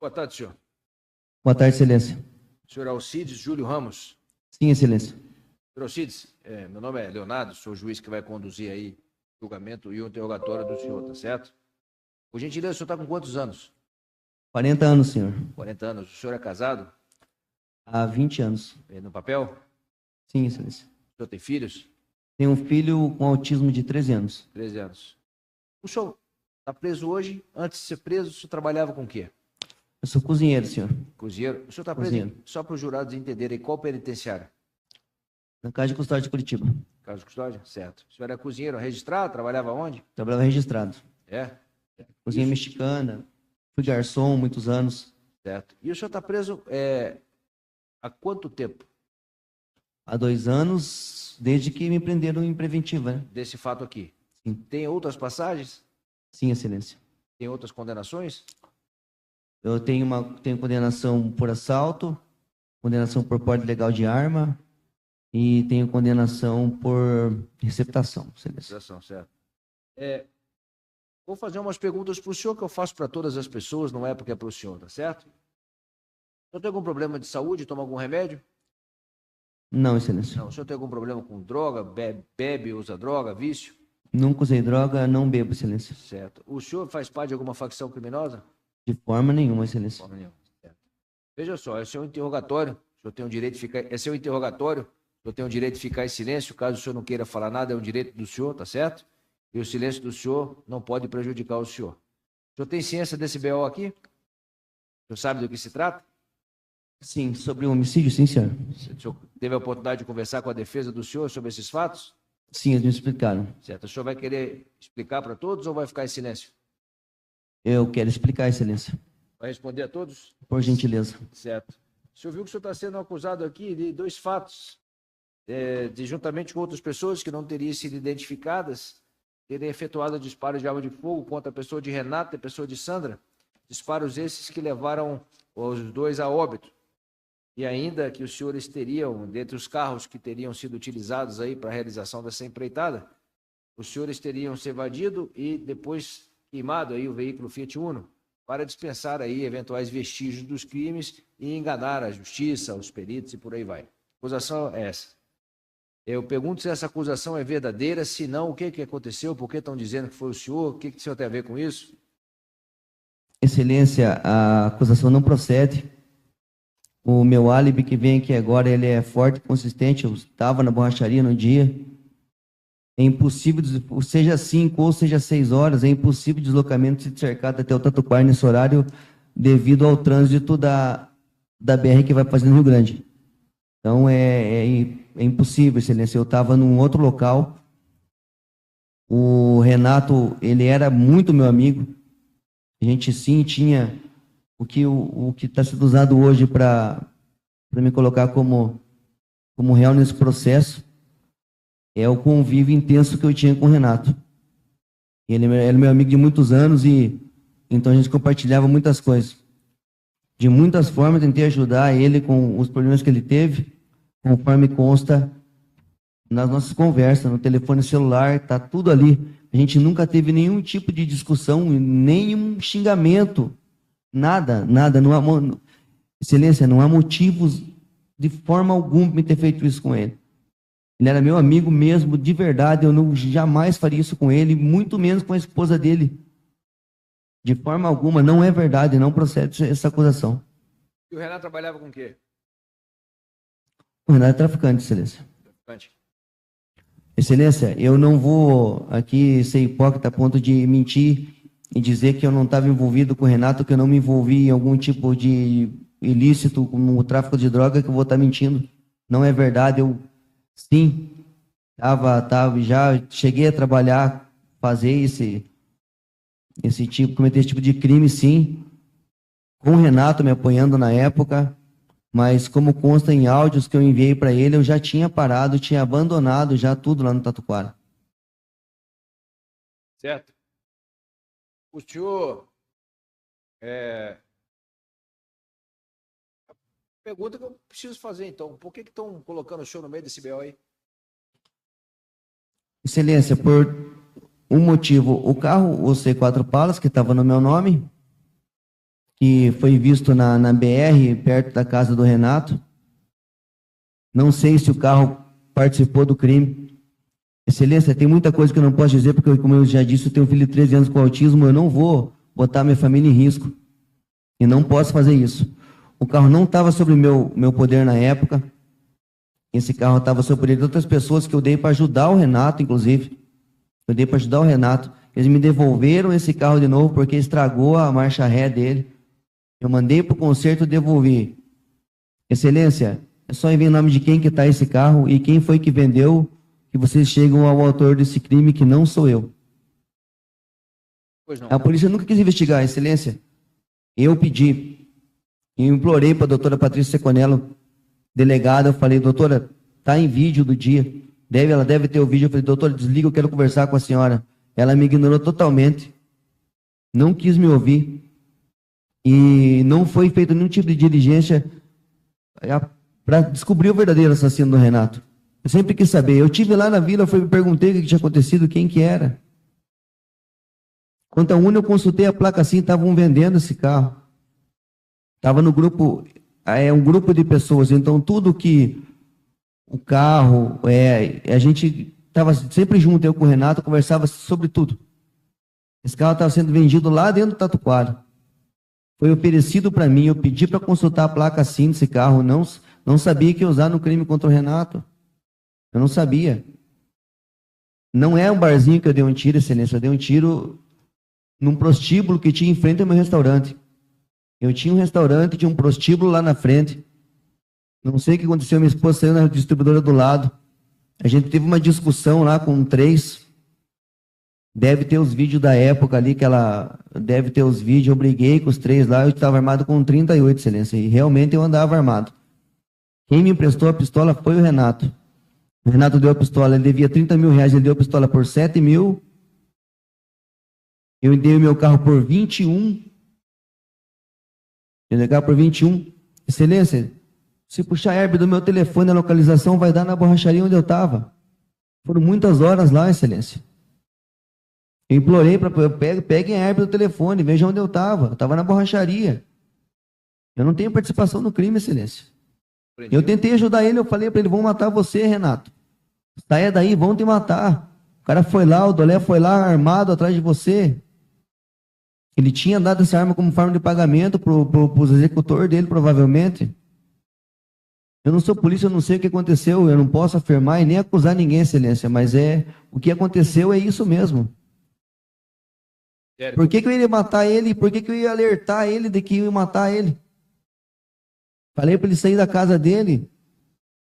Boa tarde, senhor. Boa tarde, excelência. Senhor Alcides Júlio Ramos. Sim, excelência. Senhor Alcides, meu nome é Leonardo, sou o juiz que vai conduzir aí o julgamento e o interrogatório do senhor, tá certo? Por gentileza, o senhor está com quantos anos? 40 anos, senhor. 40 anos. O senhor é casado? Há 20 anos. No papel? Sim, excelência. O senhor tem filhos? Tenho um filho com autismo de 13 anos. 13 anos. O senhor está preso hoje? Antes de ser preso, o senhor trabalhava com o quê? Eu sou cozinheiro, senhor. Cozinheiro? O senhor está preso, só para os jurados entenderem, qual penitenciária? Na Casa de Custódia de Curitiba. Casa de Custódia? Certo. O senhor era cozinheiro registrado? Trabalhava onde? Trabalhava registrado. É? Cozinha mexicana. Fui garçom muitos anos. Certo. E o senhor está preso há quanto tempo? Há 2 anos, desde que me prenderam em preventiva, né? Desse fato aqui. Sim. Tem outras passagens? Sim, excelência. Tem outras condenações? Eu tenho condenação por assalto, condenação por porte ilegal de arma e tenho condenação por receptação, excelência. Certo. Vou fazer umas perguntas para o senhor que eu faço para todas as pessoas, não é porque é para o senhor, tá certo? O senhor tem algum problema de saúde? Toma algum remédio? Não, excelência. Não. O senhor tem algum problema com droga? Bebe, usa droga, vício? Nunca usei droga, não bebo, excelência. Certo. O senhor faz parte de alguma facção criminosa? De forma nenhuma, excelência. De forma nenhuma. Certo. Veja só, esse é um interrogatório. O senhor tem o direito de ficar... Esse é um interrogatório. O senhor tem o direito de ficar em silêncio. Caso o senhor não queira falar nada, é um direito do senhor, tá certo? E o silêncio do senhor não pode prejudicar o senhor. O senhor tem ciência desse BO aqui? O senhor sabe do que se trata? Sim, sobre o homicídio, sim, senhor. O senhor teve a oportunidade de conversar com a defesa do senhor sobre esses fatos? Sim, eles me explicaram. Certo. O senhor vai querer explicar para todos ou vai ficar em silêncio? Eu quero explicar, excelência. Vai responder a todos? Por gentileza. Certo. O senhor viu que o senhor está sendo acusado aqui de 2 fatos, juntamente com outras pessoas que não teriam sido identificadas, terem efetuado disparos de arma de fogo contra a pessoa de Renata e a pessoa de Sandra, disparos esses que levaram os 2 a óbito. E ainda que os senhores teriam, dentre os carros que teriam sido utilizados aí para a realização dessa empreitada, os senhores teriam se evadido e depois queimado aí o veículo Fiat Uno para dispensar aí eventuais vestígios dos crimes e enganar a justiça, os peritos e por aí vai. A acusação é essa. Eu pergunto se essa acusação é verdadeira, se não, o que aconteceu, por que estão dizendo que foi o senhor o senhor tem a ver com isso? Excelência, a acusação não procede. O meu álibi que vem aqui agora, ele é forte e consistente. Eu estava na borracharia no dia. É impossível, seja 5 ou seja 6 horas, é impossível o deslocamento se cercado até o Tatuquara nesse horário devido ao trânsito da BR que vai fazer no Rio Grande. Então, é impossível, excelência. Eu estava num outro local. O Renato, ele era muito meu amigo. A gente, sim, tinha o que está sendo usado hoje para me colocar como réu nesse processo. É o convívio intenso que eu tinha com o Renato. Ele era meu amigo de muitos anos e então a gente compartilhava muitas coisas. De muitas formas, tentei ajudar ele com os problemas que ele teve, conforme consta nas nossas conversas, no telefone celular, tá tudo ali. A gente nunca teve nenhum tipo de discussão, nenhum xingamento, nada. Não há, excelência, não há motivos de forma alguma para me ter feito isso com ele. Ele era meu amigo mesmo, de verdade, eu jamais faria isso com ele, muito menos com a esposa dele. De forma alguma, não é verdade, não procede essa acusação. E o Renato trabalhava com o quê? O Renato é traficante, excelência. Traficante. Excelência, eu não vou aqui ser hipócrita a ponto de mentir e dizer que eu não estava envolvido com o Renato, que eu não me envolvi em algum tipo de ilícito, como o tráfico de droga, que eu vou estar mentindo. Não é verdade, eu sim, já cheguei a trabalhar, fazer cometer esse tipo de crime, sim, com o Renato me apoiando na época, mas como consta em áudios que eu enviei para ele, eu já tinha parado, tinha abandonado já tudo lá no Tatuquara. Certo. O senhor... Pergunta que eu preciso fazer, então. Por que estão colocando o senhor no meio desse BO aí? Excelência, por um motivo. O carro, o C4 Palas, que estava no meu nome, que foi visto na BR, perto da casa do Renato. Não sei se o carro participou do crime. Excelência, tem muita coisa que eu não posso dizer, porque, como eu já disse, eu tenho um filho de 13 anos com autismo, eu não vou botar minha família em risco. E não posso fazer isso. O carro não estava sobre o meu poder na época. Esse carro estava sob o poder de outras pessoas que eu dei para ajudar o Renato, inclusive. Eu dei para ajudar o Renato. Eles me devolveram esse carro de novo porque estragou a marcha ré dele. Eu mandei para o conserto e devolvi. Excelência, é só ver em nome de quem que está esse carro e quem foi que vendeu, que vocês chegam ao autor desse crime, que não sou eu. Pois não. A polícia nunca quis investigar, Excelência. Eu pedi, eu implorei para a doutora Patrícia Seconello, delegada, eu falei, doutora, tá em vídeo do dia, ela deve ter o vídeo. Eu falei, doutora, desliga, eu quero conversar com a senhora. Ela me ignorou totalmente, não quis me ouvir, e não foi feito nenhum tipo de diligência para descobrir o verdadeiro assassino do Renato. Eu sempre quis saber. Eu tive lá na vila, me perguntei o que tinha acontecido, quem que era. Quanto a Una, eu consultei a placa assim, estavam vendendo esse carro. Estava no grupo, um grupo de pessoas, então tudo que o carro, a gente estava sempre junto, eu com o Renato, conversava sobre tudo. Esse carro estava sendo vendido lá dentro do Tatuquara. Foi oferecido para mim, eu pedi para consultar a placa assim desse carro, não sabia que ia usar no crime contra o Renato. Eu não sabia. Não é um barzinho que eu dei um tiro, Excelência, eu dei um tiro num prostíbulo que tinha em frente ao meu restaurante. Eu tinha um restaurante, tinha um prostíbulo lá na frente. Não sei o que aconteceu, minha esposa saiu na distribuidora do lado. A gente teve uma discussão lá com 3. Deve ter os vídeos da época ali, que ela deve ter os vídeos. Eu briguei com os 3 lá, eu estava armado com 38, Excelência, e realmente eu andava armado. Quem me emprestou a pistola foi o Renato. O Renato deu a pistola, ele devia 30 mil reais, ele deu a pistola por 7 mil. Eu dei o meu carro por 21. Eu dei o carro por 21. Excelência, se puxar a herb do meu telefone, a localização vai dar na borracharia onde eu estava. Foram muitas horas lá, Excelência. Eu implorei para peguem a herb do telefone, vejam onde eu estava. Eu estava na borracharia. Eu não tenho participação no crime, Excelência. Eu tentei ajudar ele, eu falei para ele, vão matar você, Renato. Saia daí, vão te matar. O cara foi lá, o Dolé foi lá armado atrás de você. Ele tinha dado essa arma como forma de pagamento para o executor dele, provavelmente. Eu não sou polícia, eu não sei o que aconteceu, eu não posso afirmar e nem acusar ninguém, Excelência, mas o que aconteceu é isso mesmo. Por que eu iria matar ele? Por que eu ia alertar ele de que eu ia matar ele? Falei para ele sair da casa dele.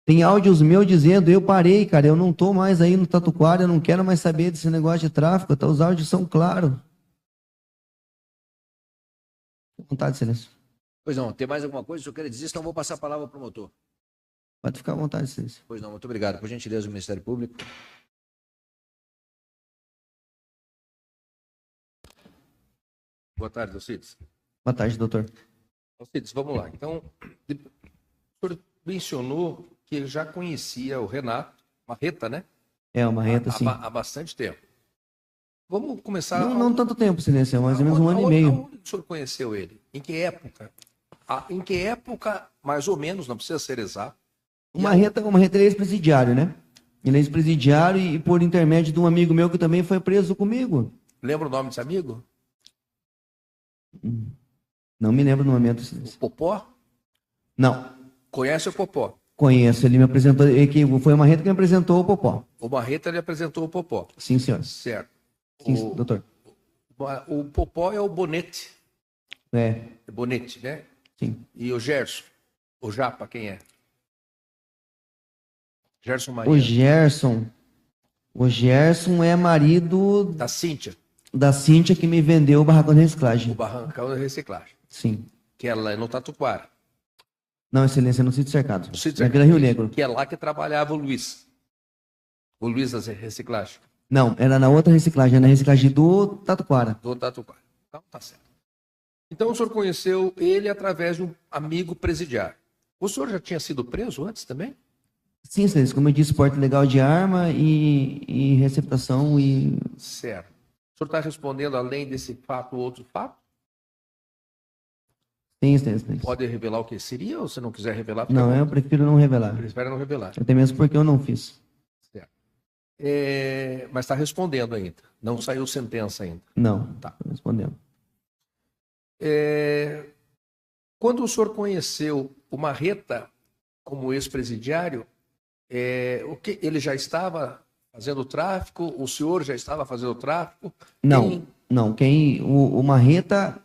Tem áudios meus dizendo, eu parei, cara, eu não estou mais aí no Tatuquara, eu não quero mais saber desse negócio de tráfico, tá? Os áudios são claros. À vontade, Excelência. Pois não, tem mais alguma coisa que eu quero dizer, senão vou passar a palavra para o promotor. Pode ficar à vontade, Excelência. Pois não, muito obrigado. Por gentileza, o Ministério Público. Boa tarde, Alcides. Boa tarde, doutor. Alcides, vamos lá. Então, o senhor mencionou que ele já conhecia o Renato Marreta, né? É, uma reta, sim. Há bastante tempo. Vamos começar... Não tanto tempo, Excelência, mais ou menos um ano e meio. Onde o senhor conheceu ele? Em que época? Em que época, mais ou menos, não precisa ser exato. Uma reta ele é ex-presidiário, né? Ele é ex-presidiário e por intermédio de um amigo meu que também foi preso comigo. Lembra o nome desse amigo? Não me lembro no momento. O Popó? Não. Conhece o Popó? Conheço, ele me apresentou, foi o Marreta que me apresentou o Popó. O Marreta lhe apresentou o Popó? Sim, senhor. Certo. Sim, doutor. O Popó é o Bonete. É. É Bonete, né? Sim. E o Gerson? O Japa, quem é? Gerson Maria. O Gerson é marido da Cíntia. Da Cíntia que me vendeu o barracão de reciclagem. O barracão de reciclagem. Sim. Que é lá no Tatuquara. Não, Excelência, no Sítio Cercado. No Sítio Cercado. Rio Negro. Que é lá que trabalhava o Luiz. O Luiz da reciclagem. Não, era na outra reciclagem, na reciclagem do Tatuquara. Do Tatuquara. Então, tá certo. Então, o senhor conheceu ele através de um amigo presidiário. O senhor já tinha sido preso antes também? Sim, Excelência, como eu disse, porte legal de arma e receptação e... Certo. O senhor está respondendo além desse fato, outro fato? Tem. Pode revelar o que seria ou se não quiser revelar? fica Não, bom. eu prefiro não revelar. Prefere não revelar. Até mesmo porque eu não fiz. Certo. Mas está respondendo ainda. Não saiu sentença ainda. Não, Tá. tô respondendo. Quando o senhor conheceu o Marreta como ex-presidiário, ele já estava fazendo tráfico? O senhor já estava fazendo tráfico? Não. O Marreta...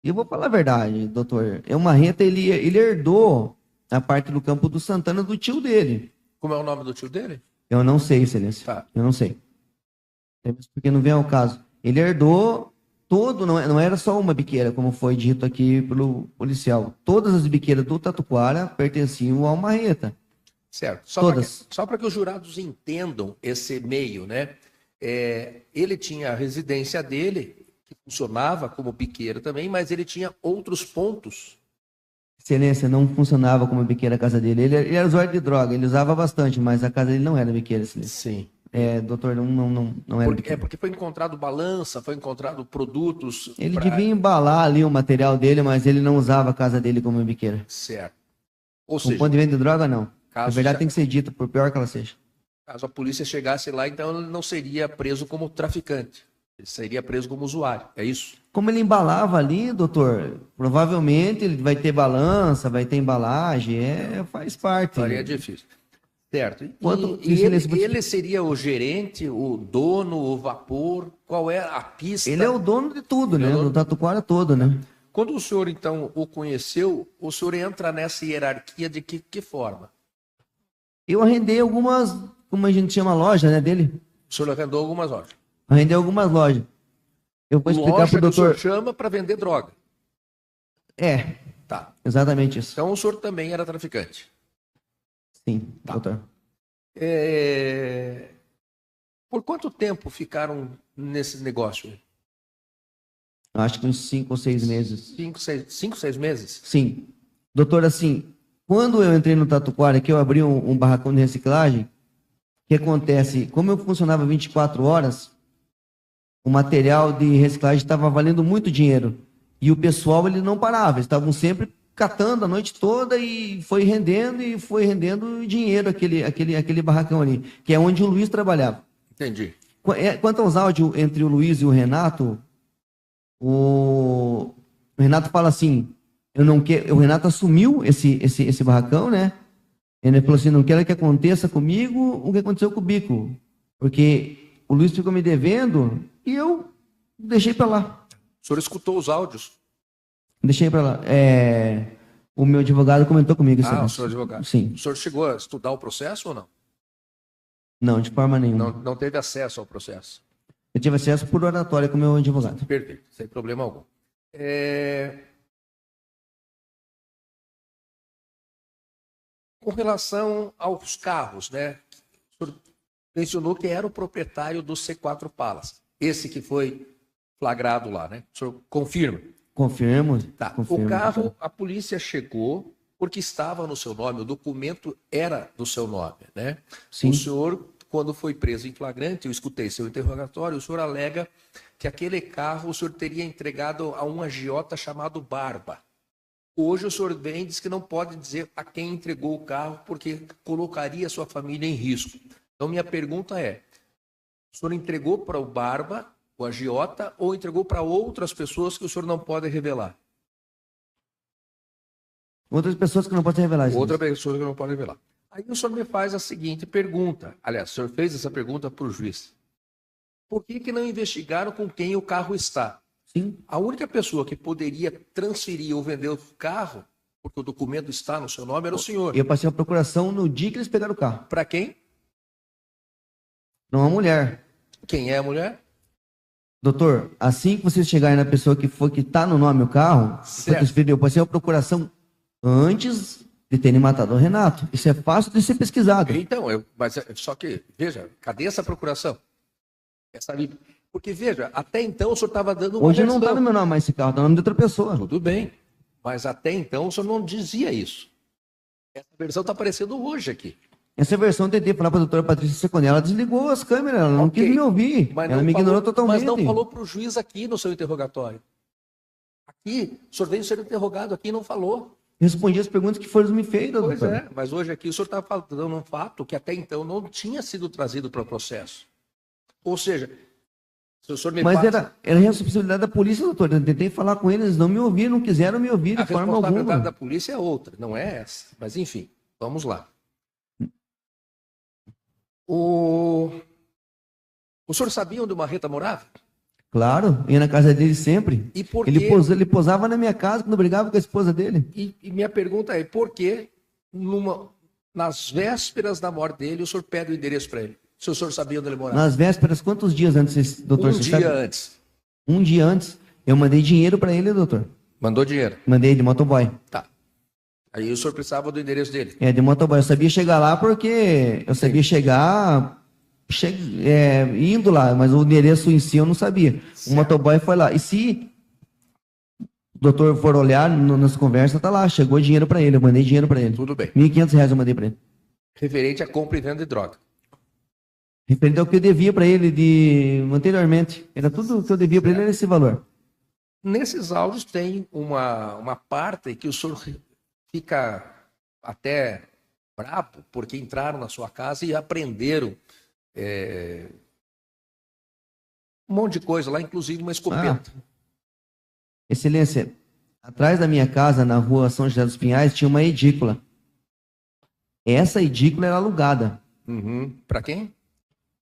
Eu vou falar a verdade, doutor. O Marreta, ele herdou a parte do Campo do Santana do tio dele. Como é o nome do tio dele? Eu não sei, excelência. Tá. Eu não sei. Porque não vem ao caso. Ele herdou todo, não era só uma biqueira, como foi dito aqui pelo policial. Todas as biqueiras do Tatuquara pertenciam ao Marreta. Certo. Todas. Só para que os jurados entendam esse meio, né? Ele tinha a residência dele, que funcionava como biqueira também, mas ele tinha outros pontos. Excelência, não funcionava como biqueira a casa dele. Ele era usuário de droga, ele usava bastante, mas a casa dele não era biqueira, excelência. Sim. Doutor, não era biqueira. Porque foi encontrado balança, foi encontrado produtos. Ele devia embalar ali o material dele, mas ele não usava a casa dele como biqueira. Certo. Ou Um seja, ponto de venda de droga, não. A verdade já- tem que ser dita, por pior que ela seja. caso a polícia chegasse lá, então ele não seria preso como traficante. Ele seria preso como usuário. É isso? Como ele embalava ali, doutor, provavelmente ele vai ter balança, vai ter embalagem, faz parte. Faria difícil. Certo. Quanto- E excelência, ele seria o gerente, o dono, o vapor? Qual é a pista? Ele é o dono de tudo, Ele é né? o dono- Do Tatuquara todo, né? Quando o senhor, então, o conheceu, o senhor entra nessa hierarquia de que forma? Eu arrendei algumas, como a gente chama, loja, né, dele. O senhor arrendou algumas lojas. Arrendei algumas lojas. Eu vou explicar Loja pro que o senhor doutor. chama para vender droga. Tá. Exatamente isso. Então o senhor também era traficante. Sim, Tá. doutor. Por quanto tempo ficaram nesse negócio? Acho que uns 5 ou 6 meses. 5, 6 meses? Sim. Doutor, assim, quando eu entrei no Tatuquara, que eu abri um barracão de reciclagem, o que acontece? Como eu funcionava 24 horas, o material de reciclagem estava valendo muito dinheiro. E o pessoal, ele não parava. Eles estavam sempre catando a noite toda e foi rendendo dinheiro aquele barracão ali, que é onde o Luiz trabalhava. Entendi. Quanto aos áudios entre o Luiz e o Renato, o Renato fala assim, o Renato assumiu esse barracão, né? Ele falou assim, não quero que aconteça comigo o que aconteceu com o Bico, porque o Luiz ficou me devendo e eu deixei para lá. O senhor escutou os áudios? Deixei para lá. O meu advogado comentou comigo isso. O senhor advogado. Sim. O senhor chegou a estudar o processo ou não? Não, de forma nenhuma. Não teve acesso ao processo. Eu tive acesso por oratória com o meu advogado. Perfeito, sem problema algum. Com relação aos carros, né? O senhor mencionou que era o proprietário do C4 Palace. Esse que foi flagrado lá, né? O senhor confirma? Confirmo. Tá. Confirmo, O carro, doutor. a polícia chegou porque estava no seu nome, o documento era do seu nome, né? Sim. O senhor, quando foi preso em flagrante, eu escutei seu interrogatório, o senhor alega que aquele carro o senhor teria entregado a um agiota chamado Barba. Hoje o senhor vem e diz que não pode dizer a quem entregou o carro porque colocaria a sua família em risco. Então minha pergunta é, o senhor entregou para o Barba, o agiota, ou entregou para outras pessoas que o senhor não pode revelar? Outras pessoas que não podem revelar isso. Outra pessoa que não pode revelar. Aí o senhor me faz a seguinte pergunta. Aliás, o senhor fez essa pergunta para o juiz. Por que não investigaram com quem o carro está? Sim. A única pessoa que poderia transferir ou vender o carro, porque o documento está no seu nome, era o senhor. Eu passei a procuração no dia que eles pegaram o carro. Para quem? Para uma mulher. Quem é a mulher? Doutor, assim que vocês chegarem na pessoa que está no nome o carro, foi Certo. transferido, eu passei a procuração antes de terem matado o Renato. Isso é fácil de ser pesquisado. Então, só que, veja, cadê essa procuração? Porque, veja, até então o senhor estava dando uma Hoje não versão. está no meu nome mais esse carro, está no nome de outra pessoa. Tudo bem, mas até então o senhor não dizia isso. Essa versão está aparecendo hoje aqui. Essa versão eu tentei falar para a doutora Patrícia Secone, ela desligou as câmeras, ela não Ok. quis me ouvir. Mas Ela não me ignorou falou- totalmente. Mas não falou para o juiz aqui no seu interrogatório. aqui, o senhor veio ser interrogado aqui e não falou. Respondi as perguntas que foram me feitas, Pois doutor. é, mas hoje aqui o senhor está falando um fato que até então não tinha sido trazido para o processo. Ou seja, se o senhor me Mas passa... era responsabilidade da polícia, doutor. Eu tentei falar com eles, não me ouviram, não quiseram me ouvir A de forma responsabilidade alguma. da polícia é outra, não é essa. Mas enfim, vamos lá. O senhor sabia onde o Marreta morava? Claro, ia na casa dele sempre. E por Ele, quê? ele posava na minha casa quando brigava com a esposa dele. E minha pergunta é, por que nas vésperas da morte dele o senhor pede o endereço para ele? Se o senhor sabia onde ele morava? Nas vésperas, quantos dias antes, doutor? Um você dia sabe? antes. Um dia antes. Eu mandei dinheiro para ele, doutor. Mandou dinheiro. Mandei de motoboy. Tá. Aí o senhor precisava do endereço dele. De motoboy. Eu sabia chegar lá porque eu sabia chegar indo lá, mas o endereço em si eu não sabia. Certo. O motoboy foi lá. E se o doutor for olhar nas conversas, tá lá. Chegou dinheiro para ele. Eu mandei dinheiro para ele. Tudo bem. R$1.500 eu mandei para ele. Referente à compra e venda de droga. Referente ao que eu devia para ele anteriormente. Era tudo que eu devia para ele, era esse valor. Nesses áudios tem uma parte que o senhor fica até bravo, porque entraram na sua casa e apreenderam um monte de coisa lá, inclusive uma escopeta. Excelência, atrás da minha casa, na rua São José dos Pinhais, tinha uma edícula. Essa edícula era alugada. Para quem?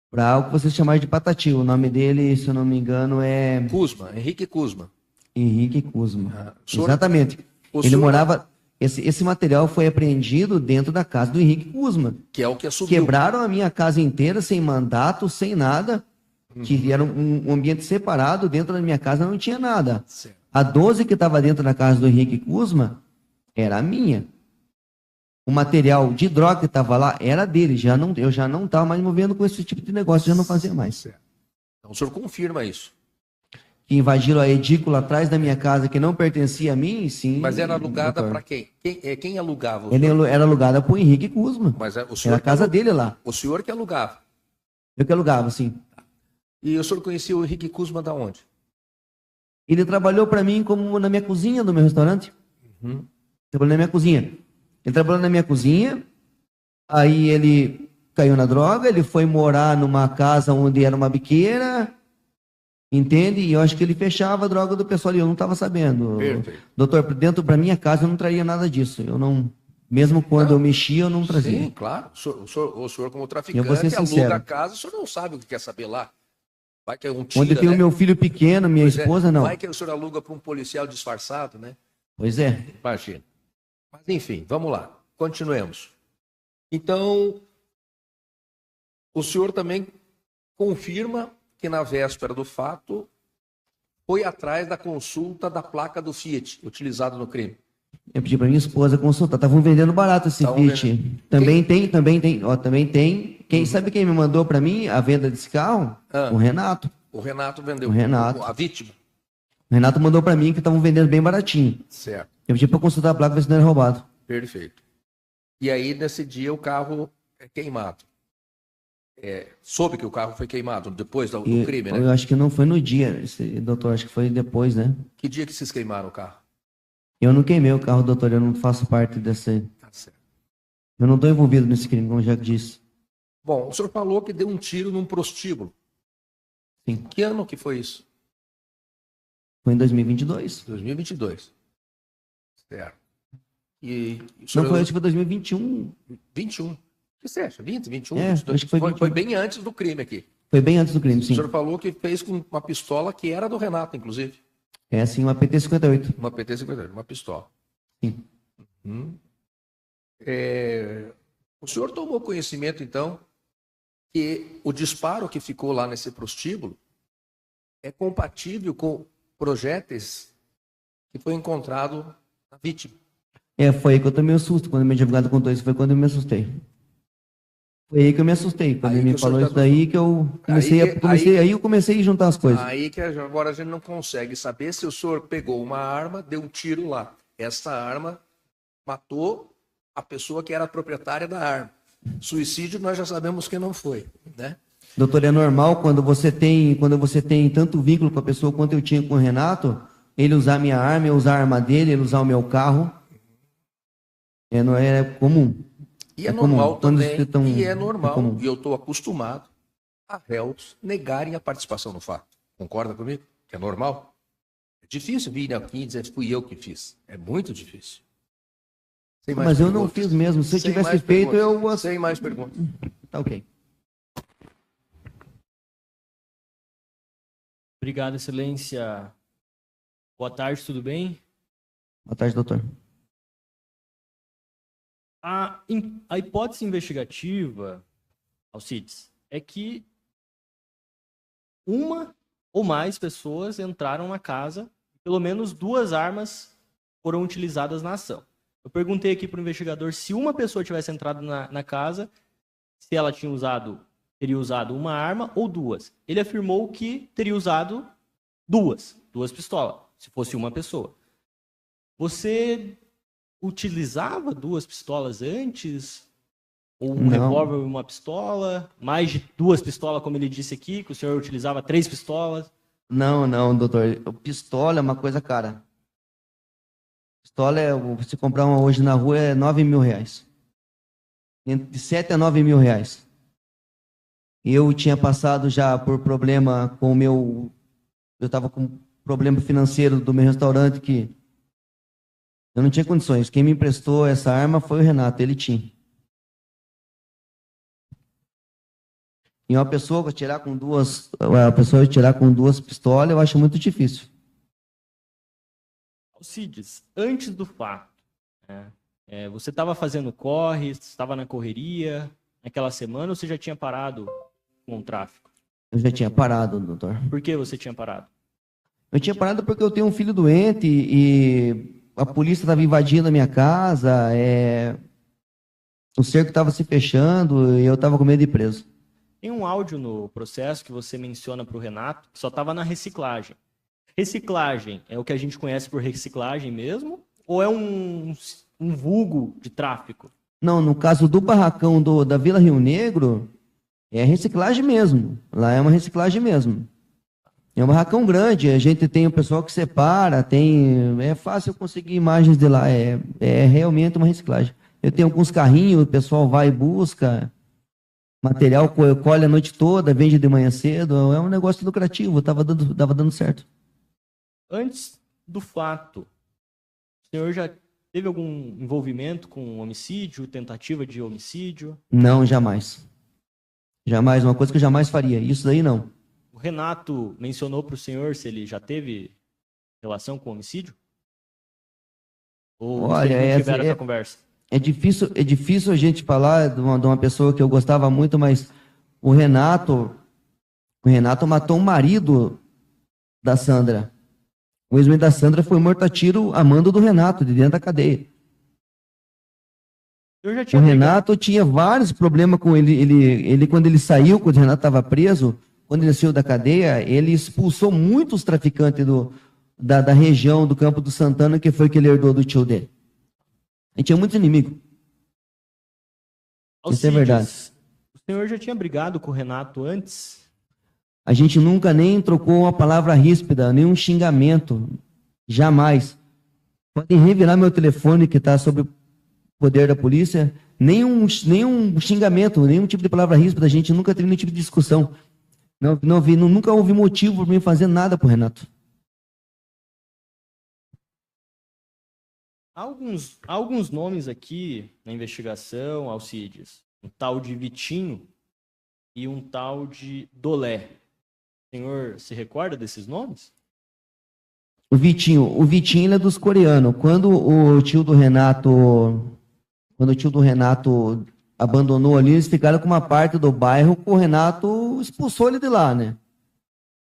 Para algo que vocês chamaram de Patati. O nome dele, se eu não me engano, é Kuzma, Henrique Kuzma. Henrique Kuzma. Senhor, Exatamente. Ele senhor, morava... Esse material foi apreendido dentro da casa do Henrique Kuzma. que é o que assumiu. Quebraram a minha casa inteira, sem mandato, sem nada. Que era um ambiente separado. Dentro da minha casa não tinha nada. Certo. A 12 que estava dentro da casa do Henrique Kuzma era a minha. O material de droga que estava lá era dele. Eu já não estava mais me movendo com esse tipo de negócio, já não fazia mais. Certo. Então o senhor confirma isso. Que invadiram a edícula atrás da minha casa, que não pertencia a mim, sim. Mas era alugada doutor. para quem? Quem alugava? Ele era alugada para o Henrique Kuzma. Mas o senhor Era a casa dele lá. O senhor que alugava. Eu que alugava, sim. E o senhor conhecia o Henrique Kuzma da onde? Ele trabalhou para mim como na minha cozinha do meu restaurante. Trabalhou na minha cozinha. Ele trabalhou na minha cozinha, aí ele caiu na droga, ele foi morar numa casa onde era uma biqueira, entende? E eu acho que ele fechava a droga do pessoal e eu não estava sabendo. Perfeito. Doutor, dentro da minha casa eu não traía nada disso. Eu não, mesmo quando eu mexia, eu não trazia. Sim, claro. O senhor como Eu vou traficante, ser sincero. aluga a casa, o senhor não sabe o que quer saber lá. Vai que é um tira, Onde tem né? o meu filho pequeno, minha Pois é. esposa, não. Vai que o senhor aluga para um policial disfarçado, né? Pois é. Imagina. Mas enfim, vamos lá. Continuemos. Então, o senhor também confirma que na véspera do fato foi atrás da consulta da placa do Fiat utilizado no crime. Eu pedi para minha esposa consultar. Estavam vendendo barato esse Tavam Fiat. Também tem. Ó, também tem. Sabe quem me mandou para mim a venda desse carro? O Renato. O Renato vendeu. O Renato. A vítima. O Renato mandou para mim que estavam vendendo bem baratinho. Certo. Eu pedi para consultar a placa, ver se não era roubado. Perfeito. E aí, nesse dia, o carro é queimado. Soube que o carro foi queimado depois do crime, né? Eu acho que não foi no dia, doutor. Acho que foi depois, né? Que dia que vocês queimaram o carro? Eu não queimei o carro, doutor. Eu não faço parte desse... Tá certo. Eu não estou envolvido nesse crime, como eu já disse. Bom, o senhor falou que deu um tiro num prostíbulo. Sim. Que ano que foi isso? Foi em 2022. 2022. Certo. E o Não, senhor... foi tipo 2021. 21. O que você acha? 20, 21, É, 22? acho que foi 21. Foi bem antes do crime aqui. Foi bem antes do crime, sim. O senhor falou que fez com uma pistola que era do Renato, inclusive. É, sim, uma PT-58. Uma PT-50, uma pistola. Sim. O senhor tomou conhecimento, então, que o disparo que ficou lá nesse prostíbulo é compatível com projéteis que foi encontrado na vítima. Foi aí que eu tomei um susto. Quando meu advogado contou isso, foi quando eu me assustei. Foi aí que eu me assustei. Quando Aí ele que me o senhor falou tá isso daí, que eu comecei, aí eu comecei a juntar as coisas. Aí que agora a gente não consegue saber se o senhor pegou uma arma, deu um tiro lá. Essa arma matou a pessoa que era a proprietária da arma. Suicídio nós já sabemos que não foi, né? Doutor, é normal quando você tem tanto vínculo com a pessoa quanto eu tinha com o Renato, ele usar minha arma, eu usar a arma dele, ele usar o meu carro. Não é comum. E é normal comum. também, e é normal, comum. e eu estou acostumado a réus negarem a participação no fato. Concorda comigo? Que é normal? É difícil vir aqui e dizer fui eu que fiz. É muito difícil. Mas eu não fiz mesmo. Se eu tivesse feito, eu... Sem mais perguntas. Tá ok. Obrigado, Excelência. Boa tarde, tudo bem? Boa tarde, doutor. A hipótese investigativa, Alcides, é que uma ou mais pessoas entraram na casa, pelo menos 2 armas foram utilizadas na ação. Eu perguntei aqui para o investigador se uma pessoa tivesse entrado na casa, se ela teria usado uma arma ou 2. Ele afirmou que teria usado 2 pistolas, se fosse uma pessoa. Você utilizava 2 pistolas antes? Ou um revólver e uma pistola? Mais de 2 pistolas, como ele disse aqui, que o senhor utilizava 3 pistolas? Não, doutor. Pistola é uma coisa cara. Pistola, se comprar uma hoje na rua, é R$9.000. De 7 a 9 mil reais. Eu tinha passado já por problema com o meu... Eu estava com problema financeiro do meu restaurante que eu não tinha condições. Quem me emprestou essa arma foi o Renato, ele tinha. E uma pessoa tirar com 2 pistolas, eu acho muito difícil. Alcides, antes do fato, você estava fazendo corre, estava na correria naquela semana ou você já tinha parado com o tráfico? Eu já tinha parado, doutor. Por que você tinha parado? Eu tinha parado porque eu tenho um filho doente e a polícia estava invadindo a minha casa, o cerco estava se fechando e eu estava com medo de ir preso. Tem um áudio no processo que você menciona para o Renato, que só estava na reciclagem. Reciclagem é o que a gente conhece por reciclagem mesmo? Ou é um vulgo de tráfico? Não, no caso do barracão da Vila Rio Negro, é reciclagem mesmo. Lá é uma reciclagem mesmo. É um barracão grande, a gente tem o pessoal que separa, é fácil conseguir imagens de lá, é realmente uma reciclagem. Eu tenho alguns carrinhos, o pessoal vai e busca, material colhe a noite toda, vende de manhã cedo, é um negócio lucrativo, tava dando certo. Antes do fato, o senhor já teve algum envolvimento com homicídio, tentativa de homicídio? Não, jamais. Jamais, uma coisa que eu jamais faria, isso daí não. O Renato mencionou para o senhor se ele já teve relação com homicídio? Ou Olha, vocês não tiveram essa conversa? É difícil a gente falar de uma pessoa que eu gostava muito, mas o Renato matou o marido da Sandra. O ex-marido da Sandra foi morto a tiro a mando do Renato, de dentro da cadeia. O Renato tinha vários problemas com ele. Quando ele saiu, quando o Renato estava preso, quando ele saiu da cadeia, ele expulsou muitos traficantes da região do Campo do Santana, que foi que ele herdou do tio dele. Ele tinha muitos inimigos. Alcides, isso é verdade. O senhor já tinha brigado com o Renato antes? A gente nunca nem trocou uma palavra ríspida, nem um xingamento. Jamais. Podem revirar meu telefone que está sob o poder da polícia. Nenhum xingamento, nenhum tipo de palavra ríspida. A gente nunca teve nenhum tipo de discussão. Nunca houve motivo para mim fazer nada pro Renato. Há alguns nomes aqui na investigação, Alcides. Um tal de Vitinho e um tal de Dolé. O senhor se recorda desses nomes? O Vitinho ele é dos coreanos. Quando o tio do Renato abandonou ali, eles ficaram com uma parte do bairro que o Renato expulsou ele de lá, né?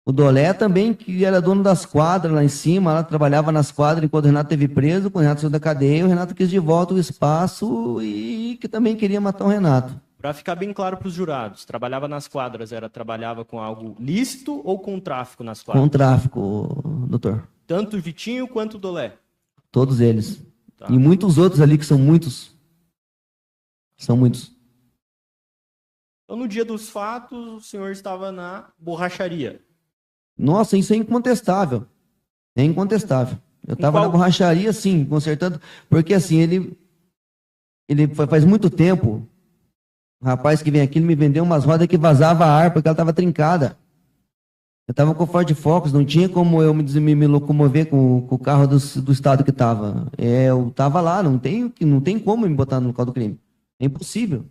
O Dolé também, que era dono das quadras lá em cima, lá trabalhava nas quadras enquanto o Renato esteve preso, quando o Renato saiu da cadeia, o Renato quis de volta o espaço e que também queria matar o Renato. Para ficar bem claro para os jurados, trabalhava nas quadras, trabalhava com algo lícito ou com tráfico nas quadras? Com tráfico, doutor. Tanto o Vitinho quanto o Dolé? Todos eles. Tá. E muitos outros ali que são muitos. São muitos. Então, no dia dos fatos, o senhor estava na borracharia. Nossa, isso é incontestável. É incontestável. Eu Em estava na qual- borracharia, sim, consertando, porque assim, faz muito tempo, o rapaz que vem aqui ele me vendeu umas rodas que vazava ar porque ela estava trincada. Eu estava com Ford Focus, não tinha como eu me locomover com o carro do estado que estava. Eu estava lá, não tem como me botar no local do crime. É impossível.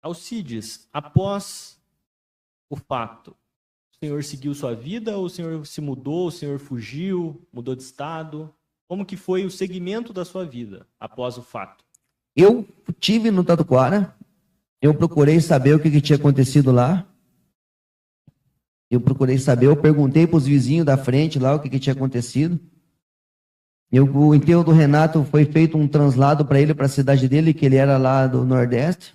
Alcides, após o fato, o senhor seguiu sua vida ou o senhor se mudou, o senhor fugiu, mudou de estado? Como que foi o segmento da sua vida após o fato? Eu tive no Tatuquara, eu procurei saber o que tinha acontecido lá. Eu perguntei para os vizinhos da frente lá o que tinha acontecido. O enterro do Renato foi feito um translado para ele, para a cidade dele, que ele era lá do Nordeste.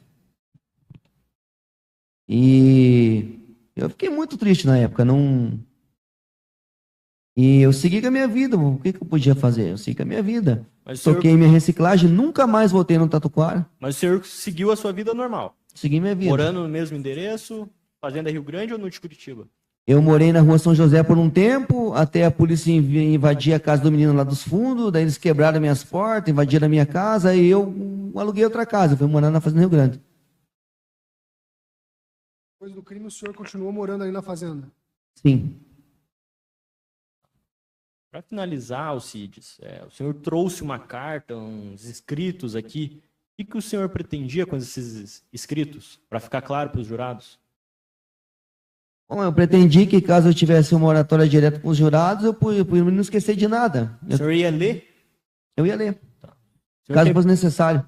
E eu fiquei muito triste na época, não. E eu segui com a minha vida. O que eu podia fazer? Eu segui com a minha vida. Mas o senhor, Toquei minha reciclagem, nunca mais voltei no Tatuquara. mas o senhor seguiu a sua vida normal, Segui minha vida. morando no mesmo endereço, fazenda Rio Grande ou no de Curitiba? Eu morei na rua São José por um tempo, até a polícia invadir a casa do menino lá dos fundos, daí eles quebraram minhas portas, invadiram a minha casa, e eu aluguei outra casa, fui morar na Fazenda Rio Grande. Depois do crime, o senhor continuou morando ali na fazenda? Sim. Para finalizar, Alcides, o senhor trouxe uma carta, uns escritos aqui. O que o senhor pretendia com esses escritos, para ficar claro para os jurados? Bom, eu pretendi que caso eu tivesse uma oratória direta com os jurados, eu podia não esquecer de nada. O senhor ia ler? Eu ia ler, O senhor caso tem- fosse necessário.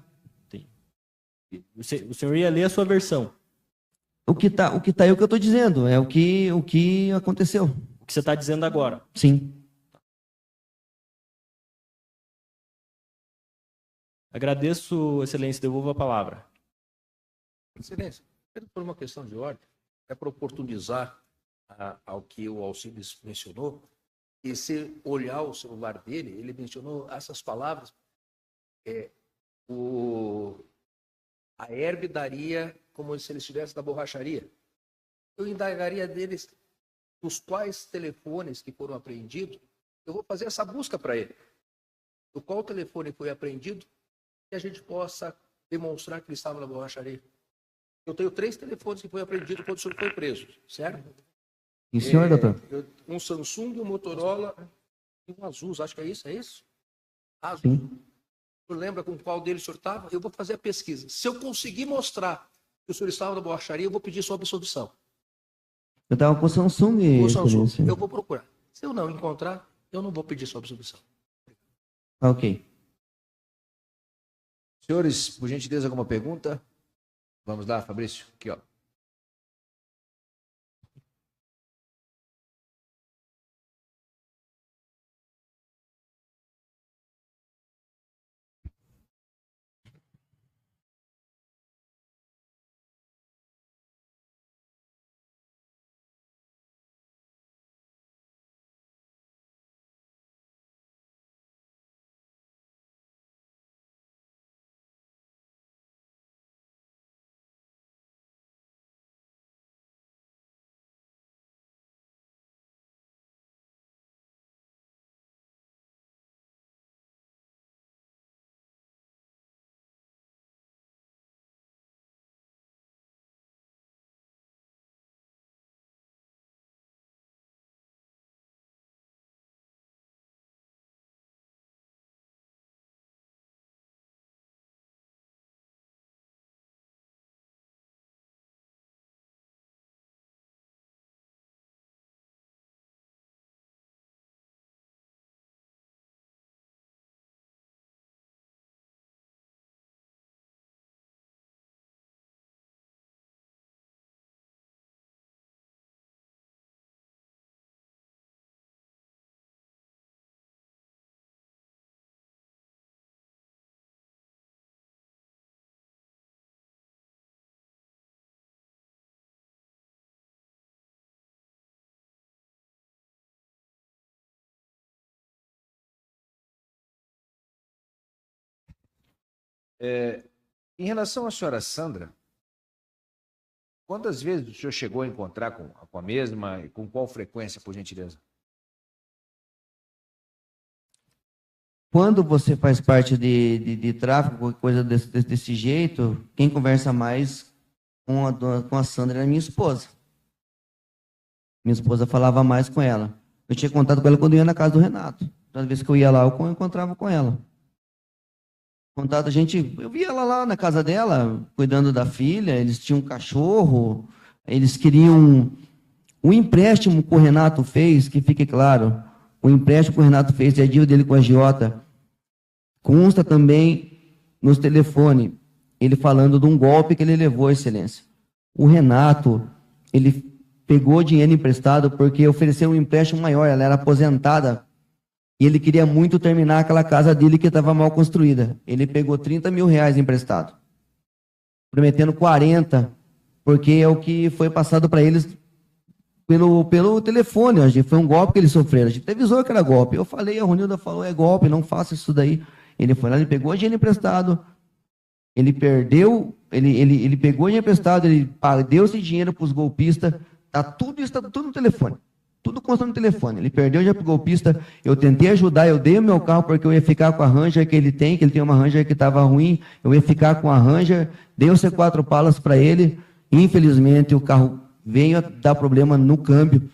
O senhor ia ler a sua versão. O que tá aí é o que eu estou dizendo, é o que aconteceu. O que você está dizendo agora. Sim. Agradeço, excelência, devolvo a palavra. Excelência, por uma questão de ordem, é para oportunizar ao que o Alcides mencionou, e se olhar o celular dele, ele mencionou essas palavras, a Herb daria como se ele estivesse na borracharia. Eu indagaria deles dos quais telefones que foram apreendidos, eu vou fazer essa busca para ele. Do qual telefone foi apreendido, que a gente possa demonstrar que ele estava na borracharia. Eu tenho 3 telefones que foram apreendidos quando o senhor foi preso, certo? E o senhor, doutor? Um Samsung, um Motorola e um Asus, acho que é isso, é isso? Asus. Sim. O senhor lembra com qual deles o senhor estava? Eu vou fazer a pesquisa. Se eu conseguir mostrar que o senhor estava na borracharia, eu vou pedir sua absolvição. Eu estava com o Samsung, O Samsung, excelência. eu vou procurar. Se eu não encontrar, eu não vou pedir sua absolvição. Ok. Senhores, por gentileza, alguma pergunta? Vamos lá, Fabrício. Aqui, ó. Em relação à senhora Sandra, Quantas vezes o senhor chegou a encontrar com a mesma e com qual frequência, por gentileza? Quando você faz parte de tráfico, coisa desse jeito, quem conversa mais com a Sandra é minha esposa. Minha esposa falava mais com ela. Eu tinha contato com ela quando eu ia na casa do Renato. Toda vez que eu ia lá, eu encontrava com ela. Contato, eu via ela lá na casa dela, cuidando da filha, eles tinham um cachorro, eles queriam... O empréstimo que o Renato fez, que fique claro, o empréstimo que o Renato fez, a dívida dele com a agiota, consta também nos telefones, ele falando de um golpe que ele levou, Excelência. O Renato, ele pegou dinheiro emprestado porque ofereceu um empréstimo maior, ela era aposentada, e ele queria muito terminar aquela casa dele que estava mal construída. Ele pegou 30 mil reais emprestado, prometendo 40, porque é o que foi passado para eles pelo telefone. A gente, foi um golpe que eles sofreram. A gente avisou que era golpe. Eu falei, a Ronilda falou, é golpe, não faça isso daí. Ele foi lá, ele pegou dinheiro emprestado, ele perdeu, ele pegou dinheiro emprestado, ele deu esse dinheiro para os golpistas, tudo no telefone. Tudo consta no telefone. Ele perdeu já pro golpista. Eu tentei ajudar, eu dei o meu carro porque eu ia ficar com a Ranger que ele tem uma Ranger que estava ruim. Eu ia ficar com a Ranger, dei os C4 Palas para ele. Infelizmente, o carro veio a dar problema no câmbio.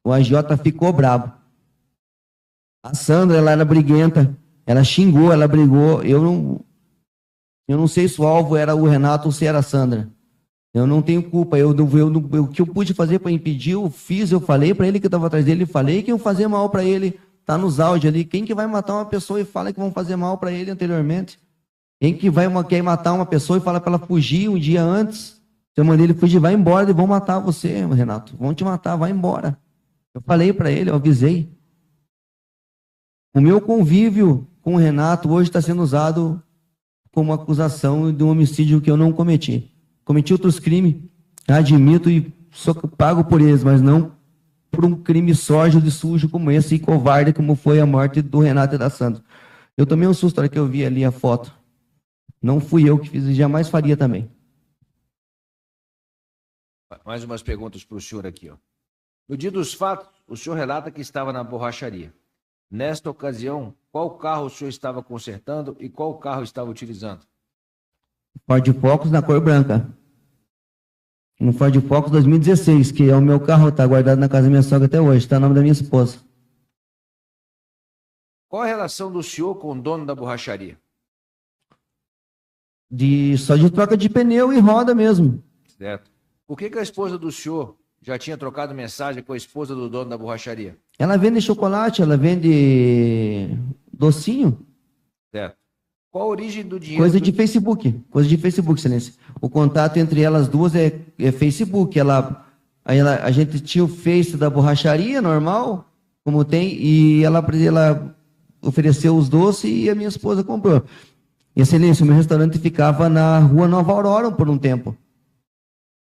O agiota ficou bravo. A Sandra, ela era briguenta. Ela xingou, ela brigou. Eu não sei se o alvo era o Renato ou se era a Sandra. Eu não tenho culpa, o que eu pude fazer para impedir, eu fiz, eu falei para ele que estava atrás dele, falei que iam fazer mal para ele, tá nos áudios ali, quem que vai matar uma pessoa e fala que vão fazer mal para ele anteriormente? Quem que quer matar uma pessoa e fala para ela fugir um dia antes? Se eu mandei ele fugir, vai embora, eles vão matar você, Renato, vão te matar, vai embora. Eu falei para ele, eu avisei. O meu convívio com o Renato hoje está sendo usado como acusação de um homicídio que eu não cometi. Cometi outros crimes, admito e sou pago por eles, mas não por um crime sórdido e sujo como esse e covarde como foi a morte do Renato e da Sandra. Eu tomei um susto na hora que eu vi ali a foto. Não fui eu que fiz e jamais faria também. Mais umas perguntas para o senhor aqui. Ó. No dia dos fatos, o senhor relata que estava na borracharia. Nesta ocasião, qual carro o senhor estava consertando e qual carro estava utilizando? Ford Focus na cor branca. Um Ford Focus 2016, que é o meu carro, está guardado na casa da minha sogra até hoje, está no nome da minha esposa. Qual a relação do senhor com o dono da borracharia? Só de troca de pneu e roda mesmo. Certo. Por que a esposa do senhor já tinha trocado mensagem com a esposa do dono da borracharia? Ela vende chocolate, ela vende docinho. Certo. Qual a origem do dinheiro? Coisa de Facebook, Excelência. O contato entre elas duas é Facebook. A gente tinha o Face da borracharia normal, como tem, e ela ofereceu os doces e a minha esposa comprou. Excelência, o meu restaurante ficava na rua Nova Aurora por um tempo.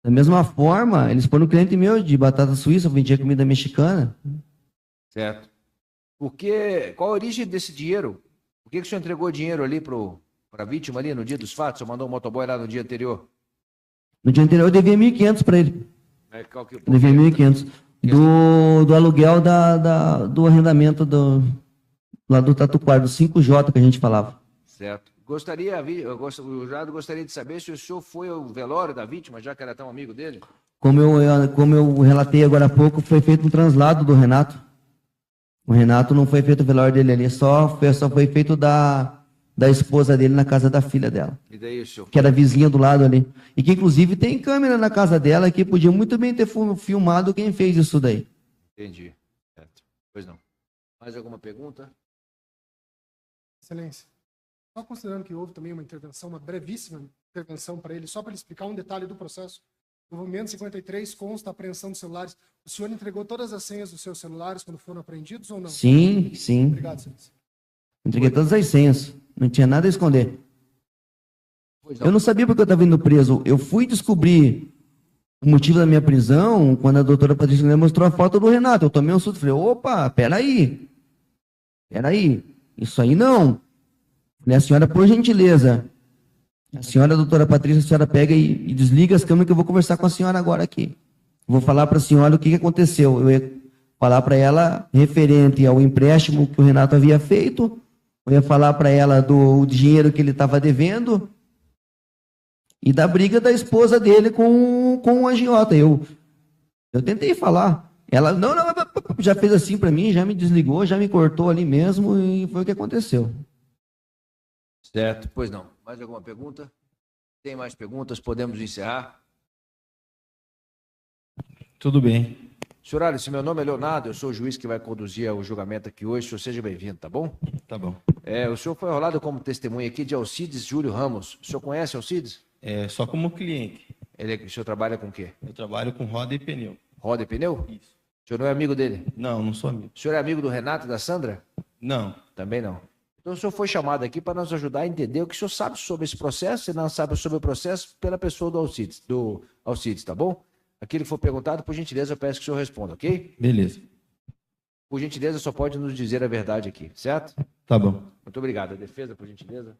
Da mesma forma, eles foram um cliente meu de batata suíça, eu vendia comida mexicana. Certo. Qual a origem desse dinheiro? Por que o senhor entregou dinheiro ali para a vítima ali no dia dos fatos? O senhor mandou um motoboy lá no dia anterior? No dia anterior eu devia 1.500 para ele. Eu devia 1.500. Do aluguel do arrendamento lá do Tatuquara, do 5J que a gente falava. Certo. O jurado gostaria de saber se o senhor foi ao velório da vítima, já que era tão amigo dele? Como eu relatei agora há pouco, foi feito um translado do Renato. O Renato não foi feito o velório dele ali, só foi feito da esposa dele na casa da filha dela. E daí, senhor? Que era vizinha do lado ali. E que inclusive tem câmera na casa dela que podia muito bem ter filmado quem fez isso daí. Entendi. Certo. Pois não. Mais alguma pergunta? Excelência. Só considerando que houve também uma intervenção, uma brevíssima intervenção para ele, só para ele explicar um detalhe do processo. No movimento 53 consta a apreensão de celulares. O senhor entregou todas as senhas dos seus celulares quando foram apreendidos ou não? Sim. Obrigado, Excelência. Entreguei todas as senhas. Não tinha nada a esconder. Eu não sabia porque eu estava indo preso. Eu fui descobrir o motivo da minha prisão quando a doutora Patrícia me mostrou a foto do Renato. Eu tomei um susto e falei, opa, peraí. Isso aí não. Falei, a senhora, por gentileza, A senhora, doutora Patrícia, a senhora pega e desliga as câmeras que eu vou conversar com a senhora agora aqui. Vou falar para a senhora o que aconteceu. Eu ia falar para ela referente ao empréstimo que o Renato havia feito. Eu ia falar para ela do dinheiro que ele estava devendo e da briga da esposa dele com o agiota. Eu tentei falar. Ela não, já fez assim para mim, já me desligou, já me cortou ali mesmo e foi o que aconteceu. Certo, pois não. Mais alguma pergunta? Tem mais perguntas? Podemos encerrar? Tudo bem. Senhor Alice, meu nome é Leonardo, eu sou o juiz que vai conduzir o julgamento aqui hoje. O senhor seja bem-vindo, tá bom? Tá bom. O senhor foi enrolado como testemunha aqui de Alcides Júlio Ramos. O senhor conhece Alcides? Só como cliente. O senhor trabalha com o quê? Eu trabalho com roda e pneu. Roda e pneu? Isso. O senhor não é amigo dele? Não, não sou amigo. O senhor é amigo do Renato e da Sandra? Não. Também não. Então o senhor foi chamado aqui para nos ajudar a entender o que o senhor sabe sobre esse processo, se não sabe sobre o processo, pela pessoa do Alcides, tá bom? Aquilo que for perguntado, por gentileza, eu peço que o senhor responda, ok? Beleza. Por gentileza, só pode nos dizer a verdade aqui, certo? Tá bom. Muito obrigado. A defesa, por gentileza.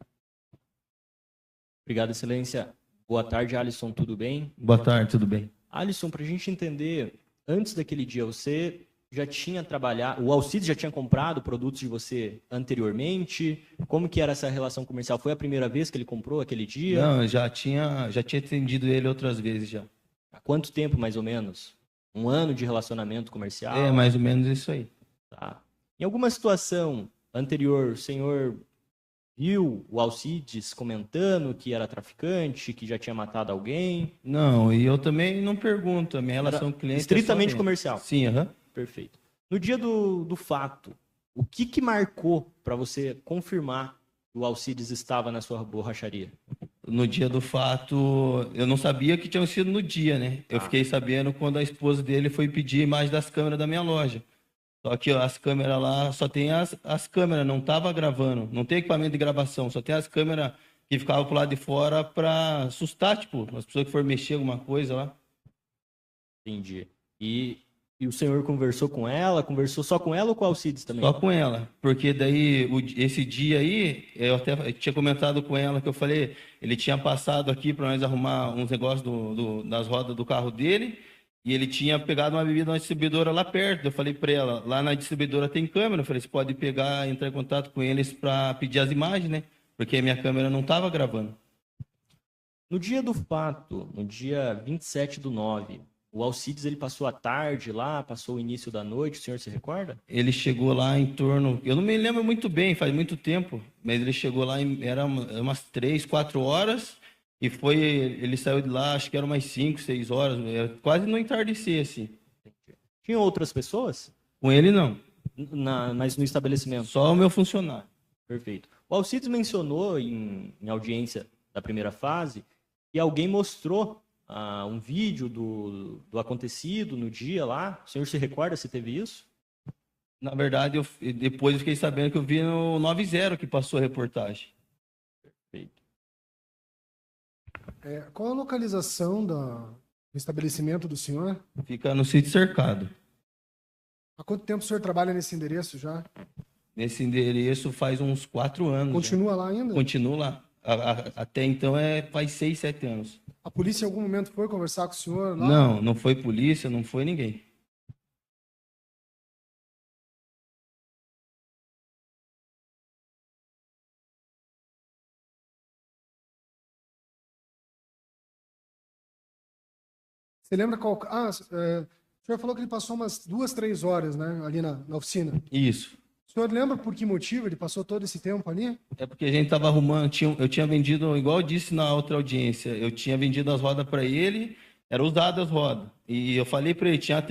Obrigado, excelência. Boa tarde, Alisson, tudo bem? Boa tarde, tudo bem? Alisson, para a gente entender, antes daquele dia, você já tinha trabalhado, o Alcides já tinha comprado produtos de você anteriormente? Como que era essa relação comercial? Foi a primeira vez que ele comprou aquele dia? Não, eu já tinha atendido ele outras vezes já. Há quanto tempo, mais ou menos? Um ano de relacionamento comercial? É, mais ou menos isso aí. Tá. Em alguma situação anterior, o senhor viu o Alcides comentando que era traficante, que já tinha matado alguém? Não, e eu também não pergunto. A minha relação com o cliente estritamente é só comercial? Sim, aham. Perfeito. No dia do fato, o que marcou para você confirmar que o Alcides estava na sua borracharia? No dia do fato, eu não sabia que tinha sido no dia, né? Eu fiquei sabendo quando a esposa dele foi pedir a imagem das câmeras da minha loja. Só que as câmeras lá, só tem as câmeras, não estava gravando, não tem equipamento de gravação, só tem as câmeras que ficavam pro lado de fora para assustar, tipo, as pessoas que foram mexer alguma coisa lá. Entendi. E o senhor conversou com ela? Conversou só com ela ou com o Alcides também? Só com ela, porque daí, esse dia aí, eu até tinha comentado com ela que eu falei, ele tinha passado aqui para nós arrumar uns negócios das rodas do carro dele, e ele tinha pegado uma bebida na distribuidora lá perto. Eu falei para ela, lá na distribuidora tem câmera, eu falei, você pode pegar, entrar em contato com eles para pedir as imagens, né? Porque a minha câmera não estava gravando. No dia do fato, no dia 27/9, o Alcides ele passou a tarde lá, passou o início da noite, o senhor se recorda? Ele chegou lá em torno, eu não me lembro muito bem, faz muito tempo, mas ele chegou lá, era umas 3, 4 horas, e ele saiu de lá, acho que era umas 5, 6 horas, quase no entardecer, assim. Tinha outras pessoas? Com ele, não. Mas no estabelecimento? Só o meu funcionário. Perfeito. O Alcides mencionou em audiência da primeira fase que alguém mostrou um vídeo do acontecido no dia lá. O senhor se recorda se teve isso? Na verdade, depois eu fiquei sabendo que eu vi no 90 que passou a reportagem. Perfeito. Qual a localização do estabelecimento do senhor? Fica no sítio cercado. Há quanto tempo o senhor trabalha nesse endereço já? Nesse endereço faz uns 4 anos. Continua lá ainda? Continua lá. Até então faz 6, 7 anos. A polícia em algum momento foi conversar com o senhor lá? Não, não foi polícia, não foi ninguém. Você lembra qual... o senhor falou que ele passou umas 2, 3 horas, né, ali na oficina. Isso. O senhor lembra por que motivo ele passou todo esse tempo ali? É porque a gente estava arrumando, eu tinha vendido, igual eu disse na outra audiência, eu tinha vendido as rodas para ele, eram usadas as rodas. E eu falei para ele, tinha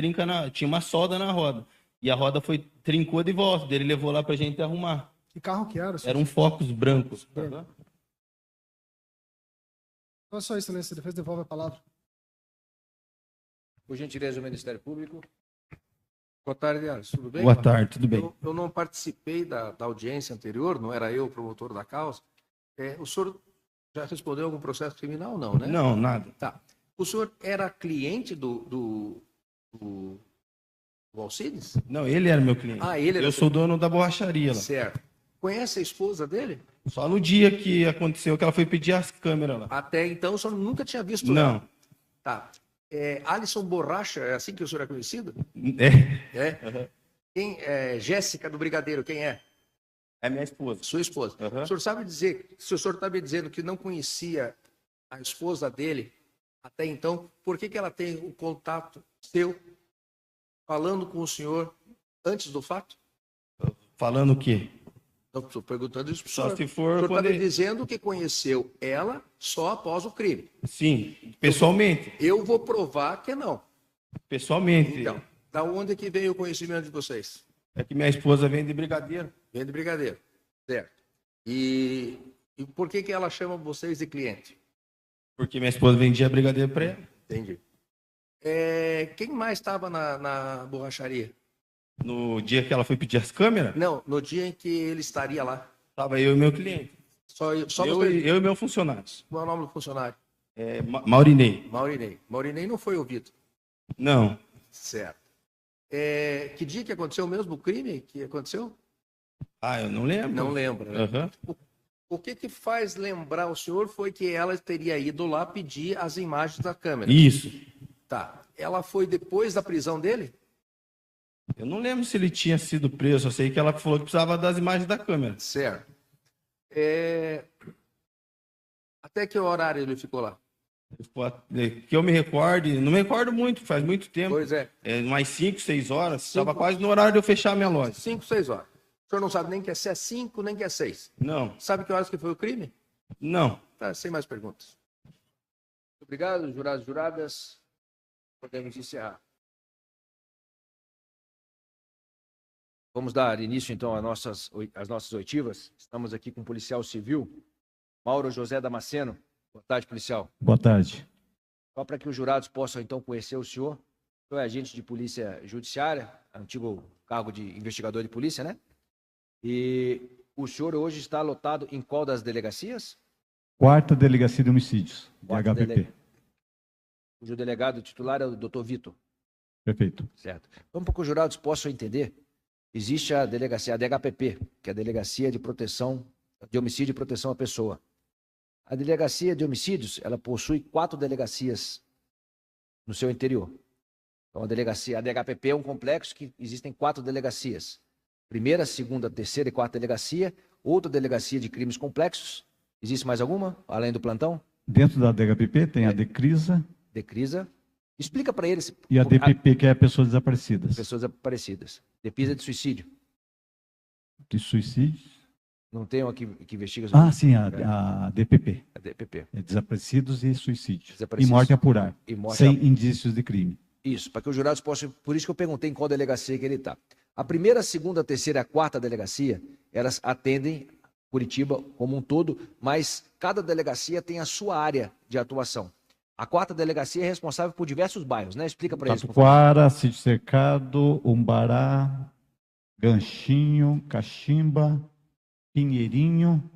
uma solda na roda. E a roda trincou de volta, ele levou lá para a gente arrumar. Que carro que era? Era um Focus branco. Então é só isso, excelência. Depois devolve a palavra. Por gentileza, o Ministério Público. Boa tarde, Alisson. Tudo bem? Boa tarde, tudo bem. Eu não participei da audiência anterior, não era eu o promotor da causa. O senhor já respondeu algum processo criminal? Não, né? Não, nada. Tá. O senhor era cliente do Alcides? Não, ele era meu cliente. Ah, ele era Eu sou dono da borracharia lá. Certo. Conhece a esposa dele? Só no dia que aconteceu que ela foi pedir as câmeras lá. Até então o senhor nunca tinha visto Não. ela. Tá. Alisson Borracha, é assim que o senhor é conhecido? É. É. Quem é Jéssica do Brigadeiro, quem é? É minha esposa. Sua esposa. O senhor sabe dizer, se o senhor está me dizendo que não conhecia a esposa dele até então, por que ela tem o contato seu falando com o senhor antes do fato? Falando o quê? Não, estou perguntando isso para o Só senhor. se O for senhor está quando me ele... dizendo que conheceu ela só após o crime. Sim, pessoalmente. Eu vou provar que não. Pessoalmente. Então, da onde que veio o conhecimento de vocês? É que minha esposa vem de Brigadeiro. Vem de Brigadeiro. Certo. E por que ela chama vocês de cliente? Porque minha esposa vendia Brigadeiro para ela. Entendi. Quem mais estava na borracharia? No dia que ela foi pedir as câmeras, Não, no dia em que ele estaria lá. estava eu e meu cliente. Só Eu você. e meu funcionário. Qual é o nome do funcionário? Maurinei. Maurinei. Maurinei não foi ouvido. Não. Certo. Que dia que aconteceu mesmo o crime que aconteceu? Eu não lembro. Não lembra, né? Aham. O que faz lembrar o senhor foi que ela teria ido lá pedir as imagens da câmera. Isso. Tá. Ela foi depois da prisão dele? Eu não lembro se ele tinha sido preso. Eu sei que ela falou que precisava das imagens da câmera. Certo. Até que horário ele ficou lá? Que eu me recorde, não me recordo muito, faz muito tempo. Pois é. Mais 5, 6 horas. 5. Estava quase no horário de eu fechar a minha loja. 5, 6 horas. O senhor não sabe nem que é 5, nem que é 6. Não. Sabe que horas que foi o crime? Não. Tá, sem mais perguntas. Muito obrigado, jurados e juradas. Podemos encerrar. Vamos dar início, então, às nossas oitivas. Estamos aqui com o policial civil, Mauro José Damasceno. Boa tarde, policial. Boa tarde. Só para que os jurados possam, então, conhecer o senhor. O senhor é agente de polícia judiciária, antigo cargo de investigador de polícia, né? E o senhor hoje está lotado em qual das delegacias? 4ª Delegacia de Homicídios, de Quarta HPP. Cujo delegado titular é o Dr. Vitor. Perfeito. Certo. Vamos para que os jurados possam entender. Existe a delegacia, a DHPP, que é a Delegacia de Proteção de Homicídio e Proteção à Pessoa. A Delegacia de Homicídios, ela possui 4 delegacias no seu interior. Então, a DHPP é um complexo que existem 4 delegacias. Primeira, segunda, terceira e 4ª delegacia. Outra delegacia de crimes complexos. Existe mais alguma, além do plantão? Dentro da DHPP tem a DECRISA Decrisa. Explica para eles. e a DPP, que é Pessoas Desaparecidas. Pessoas desaparecidas. Depisa de suicídio. De suicídio. Não tem uma que investiga Sim, a DPP. a DPP. É Desaparecidos e Suicídio. Desaparecidos. E morte a apurar. E morte sem indícios de crime. Isso, para que os jurados possam... Por isso que eu perguntei em qual delegacia que ele está. A primeira, segunda, terceira e a 4ª delegacia, elas atendem Curitiba como um todo, mas cada delegacia tem a sua área de atuação. A 4ª delegacia é responsável por diversos bairros, né? Explica para eles. por favor. Tatuquara, Sítio Cercado, Umbará, Ganchinho, Caximba, Pinheirinho.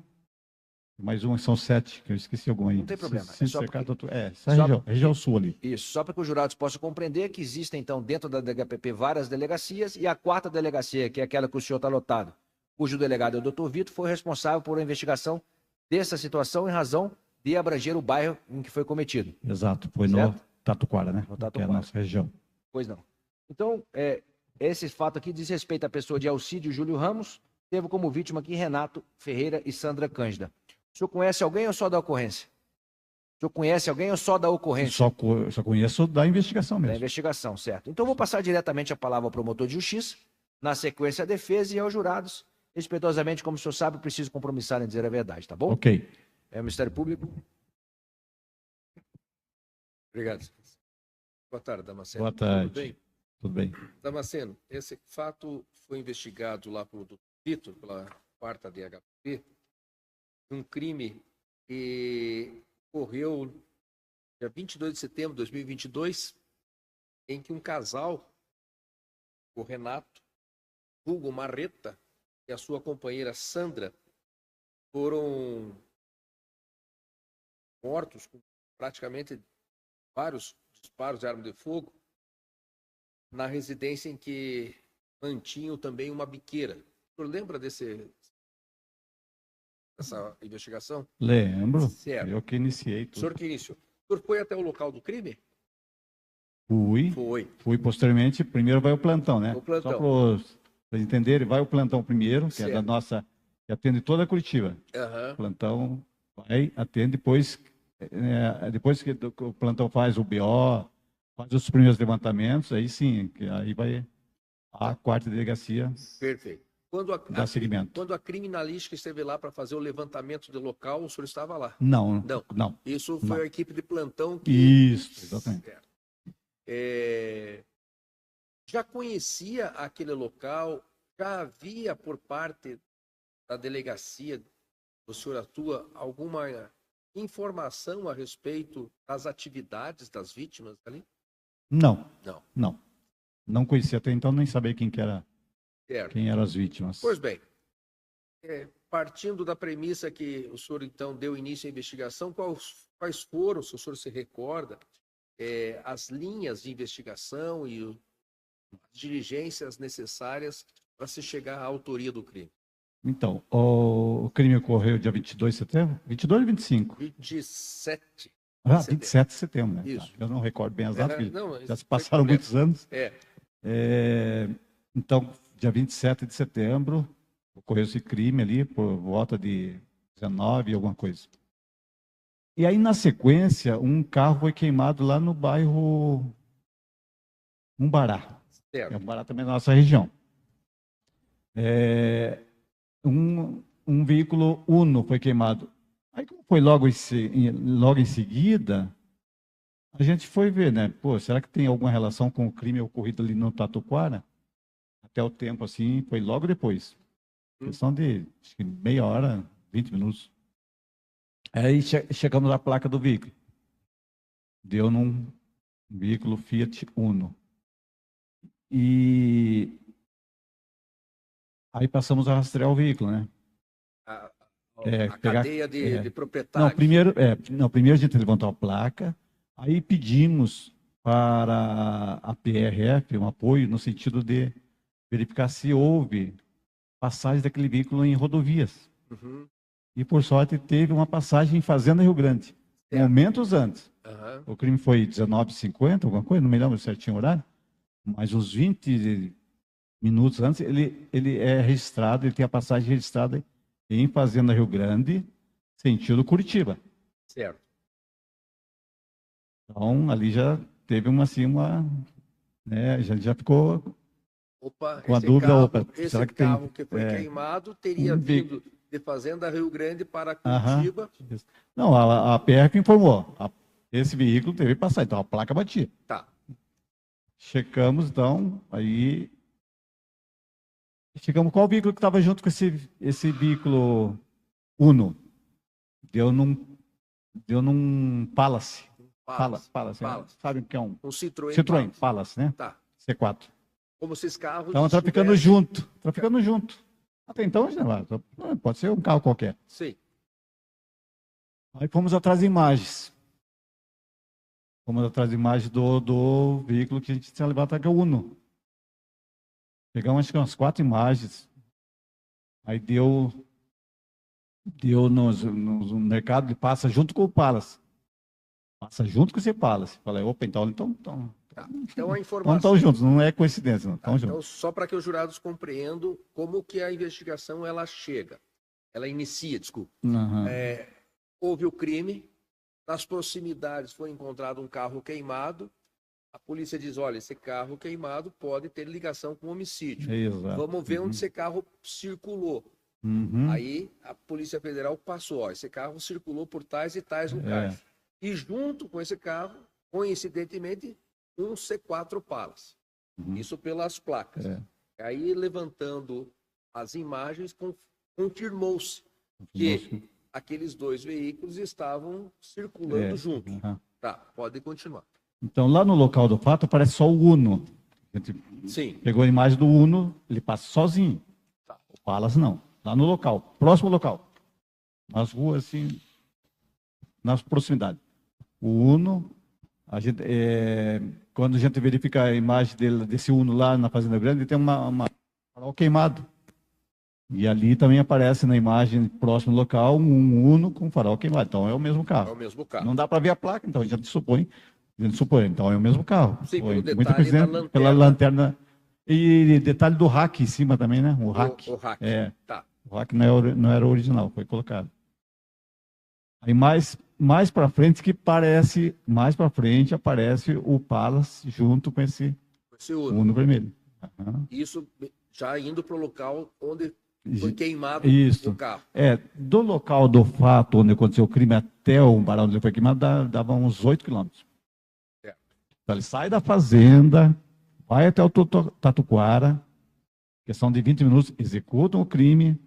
Mais uma, são 7, que eu esqueci alguma aí. Não tem problema, é Sítio só Cercado, essa só região sul ali. Isso, só para que os jurados possam compreender que existem, então, dentro da DHPP várias delegacias e a 4ª delegacia, que é aquela que o senhor está lotado, cujo delegado é o Dr. Vitor, foi responsável por a investigação dessa situação em razão de abranger o bairro em que foi cometido. Exato, foi Certo? no Tatuquara, né? No Que é a Tatuquara. nossa região. Pois não. Então, esse fato aqui diz respeito à pessoa de Alcídio Júlio Ramos, teve como vítima aqui Renato Ferreira e Sandra Cândida. O senhor conhece alguém ou só da ocorrência? O senhor conhece alguém ou só da ocorrência? Só conheço da investigação Da mesmo. investigação, certo. Então, eu vou passar diretamente a palavra ao promotor de justiça, na sequência a defesa e aos jurados. Respeitosamente, como o senhor sabe, preciso compromissar em dizer a verdade, tá bom? Ok. É o Ministério Público. Obrigado. Boa tarde, Damasceno. Boa tarde. Tudo bem? Tudo bem. Damasceno, esse fato foi investigado lá pelo Dr. Vitor, pela 4ª DHPP, um crime que ocorreu dia 22 de setembro de 2022, em que um casal, o Renato, vulgo Marreta, e a sua companheira Sandra, foram mortos com praticamente vários disparos de arma de fogo na residência em que mantinham também uma biqueira. O senhor lembra desse essa investigação? Lembro. Certo. Eu que iniciei O tudo. senhor que iniciou. O senhor foi até o local do crime? Fui. Foi. Fui posteriormente. Primeiro vai o plantão, né? O plantão. Só para eles entenderem, vai o plantão primeiro, que é da Certo. nossa, que atende toda a Curitiba. Aham. O plantão vai, atende, depois que o plantão faz o BO, faz os primeiros levantamentos, aí sim, que aí vai a quarta delegacia Perfeito. Quando dar seguimento. quando a criminalística esteve lá para fazer o levantamento do local, o senhor estava lá? Não, Não. não. Isso foi Não. a equipe de plantão que... Isso, exatamente. Certo. Já conhecia aquele local? Já havia por parte da delegacia, o senhor atua, alguma informação a respeito das atividades das vítimas ali? Não, Não. não. Não conhecia até então, nem sabia quem Certo. eram as vítimas. Pois bem, partindo da premissa que o senhor então deu início à investigação, quais foram, se o senhor se recorda, as linhas de investigação e as diligências necessárias para se chegar à autoria do crime? Então, o crime ocorreu dia 22 de setembro? 22 ou 25? 27. Ah, 27 de setembro, né? Isso. Tá. Eu não recordo bem as datas, porque Não, já se passaram muitos anos. É. Então, dia 27 de setembro, ocorreu esse crime ali, por volta de 19 e alguma coisa. E aí, na sequência, um carro foi queimado lá no bairro Umbará. Certo. Umbará também é da nossa região. Um veículo Uno foi queimado. Aí, como foi logo em seguida, a gente foi ver, né? Pô, será que tem alguma relação com o crime ocorrido ali no Tatuquara? Até o tempo, assim, foi logo depois. Questão de, acho que meia hora, 20 minutos. Aí chegamos à placa do veículo. Deu num veículo Fiat Uno. E aí passamos a rastrear o veículo, né? A pegar- cadeia de proprietários. Primeiro a gente levantou a placa, aí pedimos para a PRF um apoio no sentido de verificar se houve passagem daquele veículo em rodovias. Uhum. E, por sorte, teve uma passagem em Fazenda Rio Grande, Certo. momentos antes. Aham. O crime foi 19h50, alguma coisa, não me lembro certinho o horário, mas uns 20 minutos antes, ele é registrado, ele tem a passagem registrada em Fazenda Rio Grande, sentido Curitiba. Certo. Então, ali já teve né, já ficou Opa, com a dúvida, esse será que carro tem, que foi queimado teria um vindo de Fazenda Rio Grande para Curitiba. Não, a PRF informou, esse veículo teve passagem, então a placa batia. Tá. Checamos, então, aí chegamos qual veículo que estava junto com esse veículo Uno. Deu num Palace. Palace. Sabe o que é um? Um Citroën. Citroën, Palace, né? Tá. C4. Como esses carros. Então, traficando junto. Até então, pode ser um carro qualquer. Sim. Aí fomos atrás de imagens. Fomos atrás de imagens do veículo que a gente tinha levado até o Uno. Pegamos, acho que umas 4 imagens. Aí deu no mercado, ele passa junto com o Palace. Passa junto com esse Palace. Falei, opa, então Tá. Então a informação. estão juntos, não é coincidência, não. Estão Então, juntos. só para que os jurados compreendam como que a investigação ela chega. Ela inicia, desculpa. Uhum. Houve o crime, nas proximidades foi encontrado um carro queimado. A polícia diz, olha, esse carro queimado pode ter ligação com homicídio. Exato. Vamos ver onde esse carro circulou. Uhum. Aí a Polícia Federal passou, ó, esse carro circulou por tais e tais lugares. E junto com esse carro, coincidentemente, um C4 Palace. Isso pelas placas. Aí, levantando as imagens, confirmou-se que aqueles dois veículos estavam circulando juntos. Uhum. Tá, pode continuar. Então, lá no local do fato, aparece só o Uno. A gente Sim. pegou a imagem do Uno, ele passa sozinho. Tá. O Palace não. Lá no local, próximo local. Nas ruas, assim, nas proximidades. O Uno, quando a gente verifica a imagem desse Uno lá na Fazenda Grande, ele tem uma farol queimado. E ali também aparece na imagem próximo ao local um Uno com farol queimado. Então é o mesmo É carro. o mesmo carro. Não dá para ver a placa, então a gente supõe. Então é o mesmo carro. Sim, Foi pelo detalhe muita da coincidência, pela lanterna. E detalhe do rack em cima também, né? O rack. O rack. É, Tá. o rack não era original, foi colocado. Aí mais para frente mais para frente aparece o Palace junto com esse Esse Uno. Uno vermelho. Aham. Isso já indo para o local onde foi queimado Isso. o carro. Do local do fato onde aconteceu o crime até o barão onde ele foi queimado, dava uns 8 quilômetros. É. Então ele sai da fazenda, vai até o Tatuquara, questão de 20 minutos, executam o crime,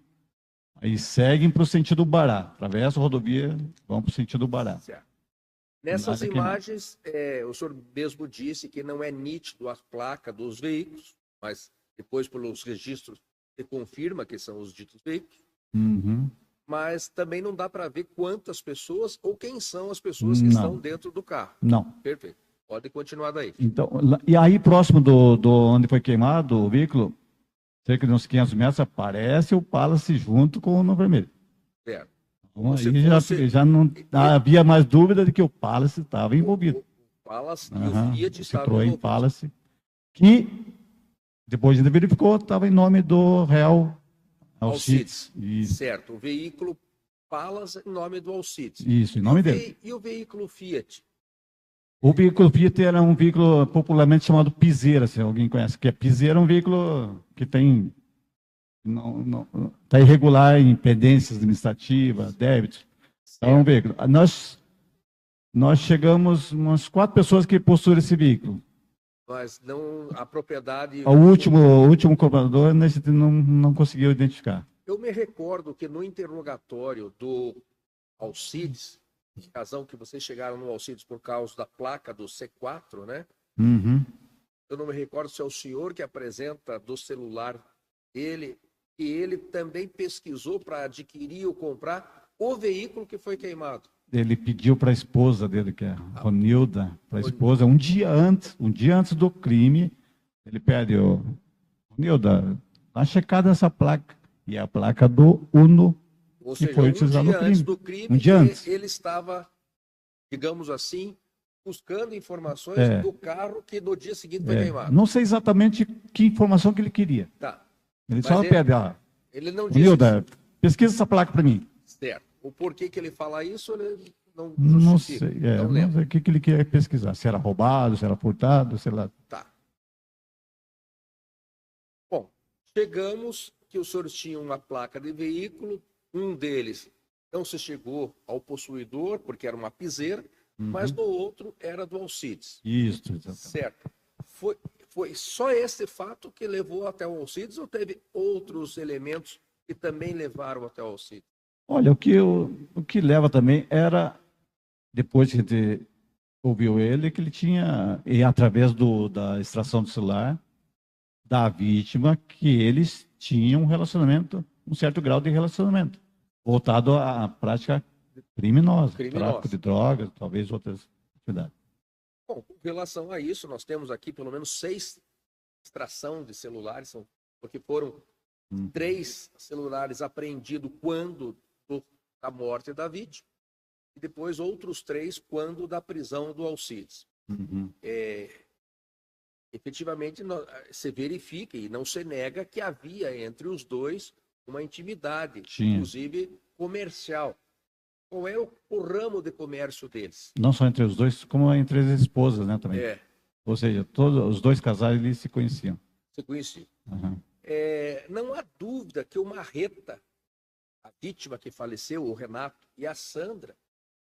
aí seguem para o sentido Bará, atravessam a rodovia, vão para o sentido Bará. Certo. Nessas Nada queimado. imagens, o senhor mesmo disse que não é nítido a placa dos veículos, mas depois, pelos registros, se confirma que são os ditos veículos. Uhum. Mas também não dá para ver quantas pessoas ou quem são as pessoas que Não. estão dentro do carro. Não. Perfeito. Pode continuar daí. Então, e aí próximo do onde foi queimado o veículo, cerca de uns 500 metros, aparece o Palace junto com o Uno vermelho. Certo. Então, Se aí fosse- já não havia mais dúvida de que o Palace estava envolvido. O Palace e Aham, o Fiat o estavam Citroën envolvidos. Palace, que depois a gente verificou, estava em nome do Real Alcides. Isso, Certo. O veículo Palace em nome do Alcides. isso, em nome dele. E o veículo Fiat? O veículo Fiat era um veículo popularmente chamado Piseira, se alguém conhece, que é Piseira, é um veículo que tem está irregular em pendências administrativas, débitos. Então, é um veículo. Nós chegamos umas 4 pessoas que possuem esse veículo. Mas não a propriedade. O último cobrador a gente não conseguiu identificar. Eu me recordo que no interrogatório do Alcides, razão que vocês chegaram no Alcides por causa da placa do C4, né? Uhum. Eu não me recordo se é o senhor que apresenta do celular dele, que ele também pesquisou para adquirir ou comprar o veículo que foi queimado. Ele pediu para a esposa dele, que é a Ronilda, para a esposa, um dia antes do crime, ele pede, Ronilda, dá uma checada nessa placa. E é a placa do Uno, Ou que seja, foi um utilizado dia no crime. antes do crime, Um dia antes. ele estava, digamos assim, buscando informações do carro que no dia seguinte foi queimado. Não sei exatamente que informação que ele queria. Tá. Ele Mas só pede, ele não disse Ronilda, pesquisa essa placa para mim. certo. O porquê que ele fala isso, ele não Não justifica. sei, não não lembro. sei o que ele queria pesquisar. Se era roubado, se era furtado, sei lá. Tá. Bom, chegamos que os senhores tinham uma placa de veículo, um deles não se chegou ao possuidor, porque era uma piseira, mas no outro era do Alcides. Isso, exatamente. Certo. Foi só esse fato que levou até o Alcides ou teve outros elementos que também levaram até o Alcides? Olha, o que leva também era, depois que a gente ouviu ele, que ele tinha, e através da extração do celular da vítima, que eles tinham um relacionamento, um certo grau de relacionamento, voltado à prática criminosa, tráfico de drogas, talvez outras atividades. Bom, com relação a isso, nós temos aqui pelo menos 6 extração de celulares, porque foram 3 celulares apreendidos quando da morte da vítima, e depois outros 3 quando da prisão do Alcides. Efetivamente, se verifica e não se nega que havia entre os dois uma intimidade, inclusive comercial. Qual é o ramo de comércio deles? Não só entre os dois, como entre as esposas, né, também. Ou seja, todos os 2 casais eles se conheciam. Se conhecia. Uhum. Não há dúvida que o Marreta, a vítima que faleceu, o Renato, e a Sandra,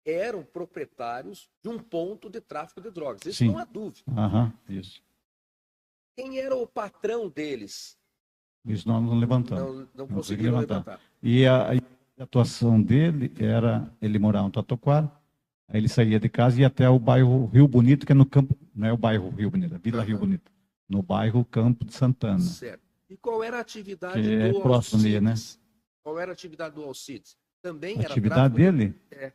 eram proprietários de um ponto de tráfico de drogas. Isso não há dúvida. Isso. Quem era o patrão deles? Isso nós não levantamos. Não conseguiram levantar. E a atuação dele era, ele morava no Tatuquara, aí ele saía de casa e ia até o bairro Rio Bonito, que é no campo, não é o bairro Rio Bonito, é a Vila Rio Bonito, no bairro Campo de Santana. Certo. E qual era a atividade Que é do próximo ali, né? Alcides? Qual era a atividade do Alcides? Também A era atividade tráfico dele? É.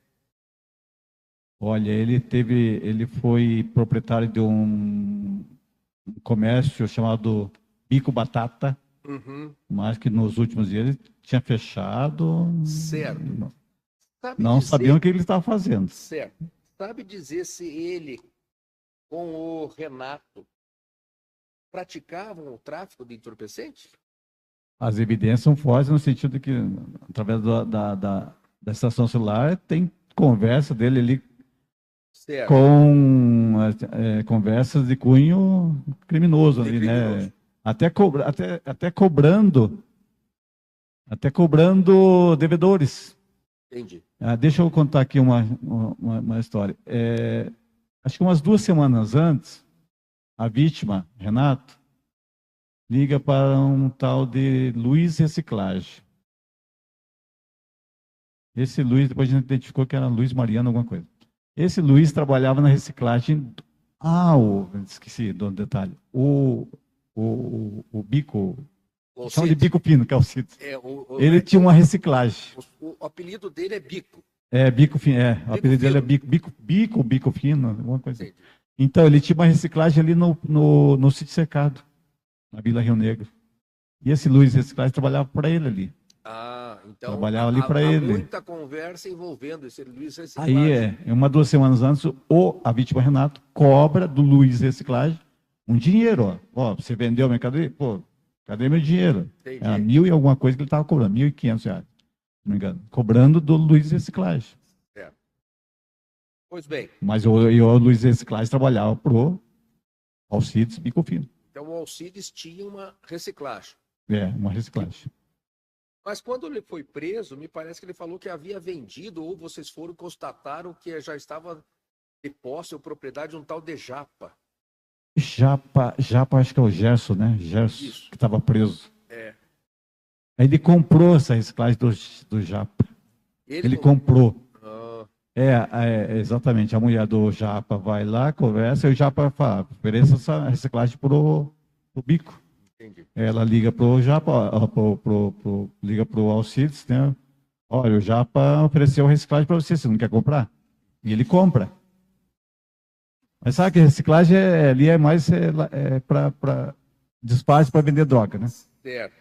Olha, ele foi proprietário de um comércio chamado Bico Batata, Uhum. mas que nos últimos dias ele tinha fechado. Certo. Sabe Não dizer- sabiam o que ele estava fazendo. Certo. Sabe dizer se ele, com o Renato, praticavam o tráfico de entorpecentes? As evidências são fortes no sentido que, através da estação celular, tem conversa dele ali Certo. com conversas de cunho criminoso ali, Criminoso. né? Até cobrando devedores. Entendi. Deixa eu contar aqui uma história. Acho que umas 2 semanas antes, a vítima, Renato, liga para um tal de Luiz Reciclagem. Esse Luiz, depois a gente identificou que era Luiz Mariano, alguma coisa. Esse Luiz trabalhava na reciclagem. Esqueci do detalhe. O bico. O Chama de Alcides. bico fino, que é o Cides. Ele É, tinha uma reciclagem. o apelido dele é Bico. Bico fino. O apelido dele é bico fino, alguma coisa. Entendi. Então, ele tinha uma reciclagem ali no sítio cercado, na Vila Rio Negro. E esse Luiz Reciclagem trabalhava para ele ali. Então Trabalhava ali pra há ele. muita conversa envolvendo esse Luiz Reciclagem. Aí, 2 semanas antes, a vítima Renato cobra do Luiz Reciclagem um dinheiro. Ó, você vendeu a mercadoria? Pô, cadê meu dinheiro? Entendi. Era 1.000 e alguma coisa que ele estava cobrando, R$1.500, se não me engano. Cobrando do Luiz Reciclagem. Pois bem, Mas o Luiz Reciclagem trabalhava pro Alcides Bicofino. então o Alcides tinha uma reciclagem. Uma reciclagem. Mas quando ele foi preso, me parece que ele falou que havia vendido, ou vocês constataram que já estava de posse ou propriedade de um tal de Japa. Japa, acho que é o Gerson, né? Gerson, Isso. que estava preso. É. Aí ele comprou essa reciclagem do Japa. Ele comprou. Exatamente. A mulher do Japa vai lá, conversa, e o Japa fala, ofereça essa reciclagem pro bico. Entendi. Ela liga pro Japa, liga pro Alcides, né? Olha, o Japa ofereceu reciclagem para você não quer comprar? E ele compra. Mas sabe que reciclagem ali é mais para disfarce para vender droga, né? Certo.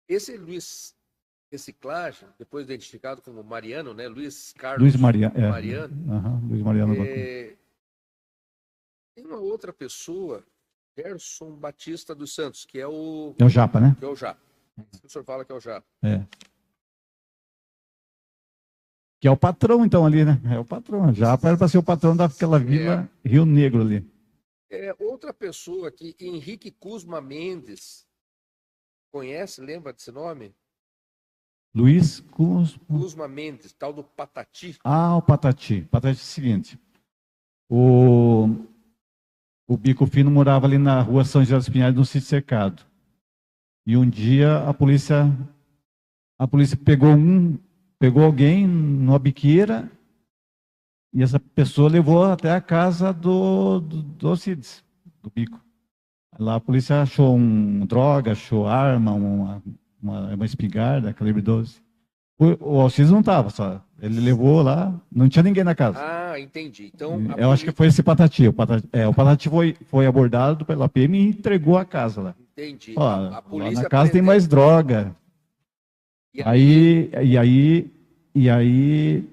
Esse Luiz Reciclagem, depois identificado como Mariano, né? Luiz Carlos Luiz Mariano. Luiz Mariano. Tem uma outra pessoa, Gerson Batista dos Santos, que é o... É o Japa, né? Que é o Japa. O senhor fala que é o Japa. Que é o patrão, então, ali, né? É o patrão. Japa era para ser o patrão daquela Vila Rio Negro ali. Outra pessoa aqui, Henrique Cusma Mendes. Conhece, lembra desse nome? Luiz Cusma Mendes, tal do Patati. O Patati. Patati é o seguinte. O Bico Fino morava ali na rua São José dos Pinhais, no sítio cercado. E um dia a polícia pegou alguém numa biqueira e essa pessoa levou até a casa do Alcides, do Bico. Lá a polícia achou droga, achou arma, uma espingarda, calibre 12. O Alcides não estava, só. Ele levou lá, não tinha ninguém na casa. Entendi. Então, Eu acho que foi esse Patati. O Patati foi abordado pela PM e entregou a casa lá. Entendi. A polícia lá na casa tem mais droga. E aí,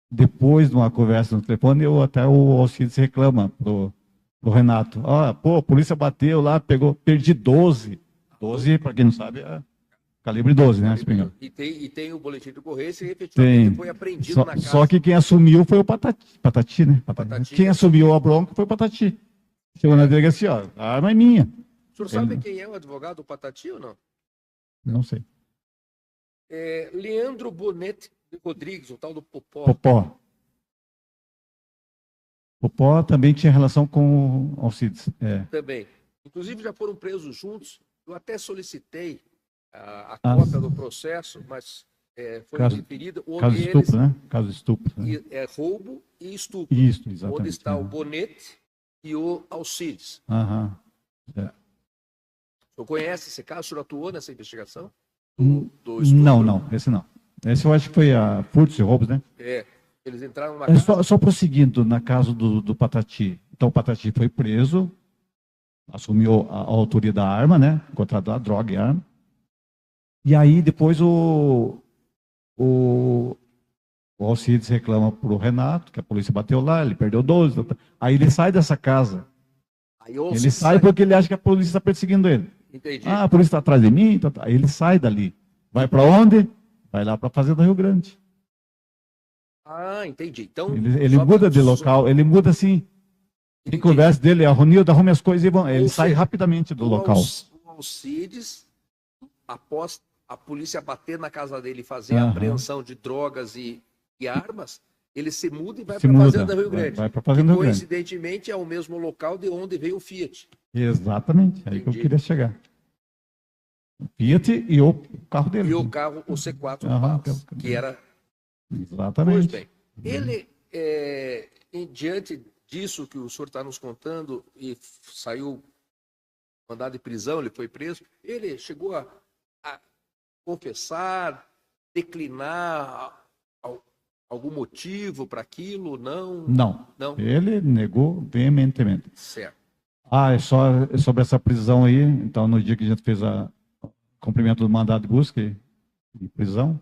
depois de uma conversa no telefone, até o Alcides reclama pro Renato. A polícia bateu lá, perdi 12. 12, para quem não sabe, é calibre 12, né? E tem o boletim do Correio, e efetivamente foi apreendido na casa. Só que quem assumiu foi o Patati, né? Quem assumiu a bronca foi o Patati. Chegou na delegacia, a arma é minha. O senhor sabe quem é o advogado, o Patati, ou não? Não sei. Leandro Bonetti Rodrigues, o tal do Popó. Popó também tinha relação com o Alcides. Também. Inclusive já foram presos juntos. Eu até solicitei a cópia do processo, mas foi indeferido. Caso de estupro, né? Caso de estupro. Né? Roubo e estupro. Isso, exatamente. Onde está o Bonetti e o Alcides. O senhor conhece esse caso? O senhor atuou nessa investigação? Não, esse não. Esse eu acho que foi a furtos e roubos, né? Eles entraram numa casa... Só prosseguindo na casa do Patati. Então o Patati foi preso, assumiu a autoria da arma, né? Encontrado a droga e arma. E aí depois o Alcides reclama para o Renato, que a polícia bateu lá, ele perdeu 12. Aí ele sai dessa casa. Aí o Ele Alcides sai porque ele acha que a polícia está perseguindo ele. Entendi. Ah, a polícia está atrás de mim. Aí ele sai dali. Vai para onde? Vai lá para a Fazenda Rio Grande. Ah, entendi. Então, Ele só muda pra- de local, ele muda assim. Em Entendi. conversa dele, a Ronilda arruma as coisas e ele Ou sai seja, rapidamente do O local. O Alcides, após a polícia bater na casa dele e fazer a Aham. apreensão de drogas e armas, ele se muda e vai Se para a muda, Fazenda Rio Grande. vai pra Que Fazenda Rio Grande. coincidentemente é o mesmo local de onde veio o Fiat. Exatamente, aí que eu Entendi. queria chegar. O Fiat e o carro dele. E o carro, o C4 Aham, Palace, que era. Pois Exatamente. bem. Ele, diante disso que o senhor está nos contando, e saiu mandado de prisão, ele foi preso, ele chegou a confessar, declinar algum motivo para aquilo? Não? Não, Não? ele negou veementemente. Certo. É só sobre essa prisão aí. Então, no dia que a gente fez o cumprimento do mandado de busca e prisão,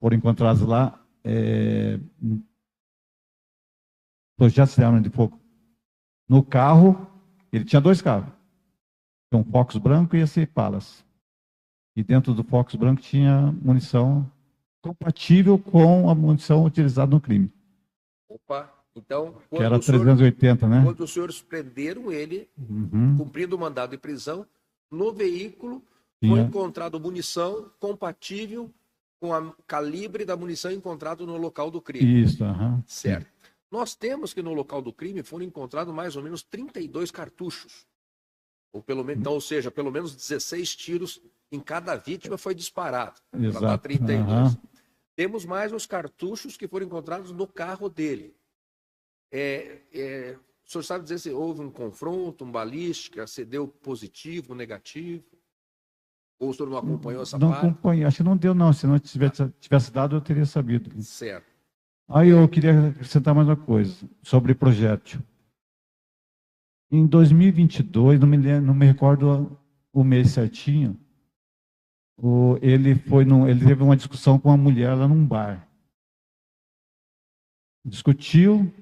foram encontrados lá projetos de arma de fogo. No carro, ele tinha 2 carros. Tinha um Focus branco e esse Palace. E dentro do Focus branco tinha munição compatível com a munição utilizada no crime, Opa, então, que era 380, né? quando os senhores prenderam ele, Uhum. cumprindo o mandado de prisão, no veículo foi Tinha. encontrado munição compatível com o calibre da munição encontrado no local do crime. Isso, aham. Certo. Nós temos que no local do crime foram encontrados mais ou menos 32 cartuchos. Ou pelo menos, então, ou seja, pelo menos 16 tiros em cada vítima foi disparado. Para dar Exato. 32. Aham. Temos mais os cartuchos que foram encontrados no carro dele. O senhor sabe dizer se houve um confronto, um balística, se deu positivo, negativo? Ou o senhor não acompanhou essa Não parte? acompanhei, acho que não deu não, se não tivesse dado eu teria sabido. Certo. Aí eu queria acrescentar mais uma coisa, sobre projétil. Em 2022, não me recordo o mês certinho, ele teve uma discussão com uma mulher lá num bar. Discutiu,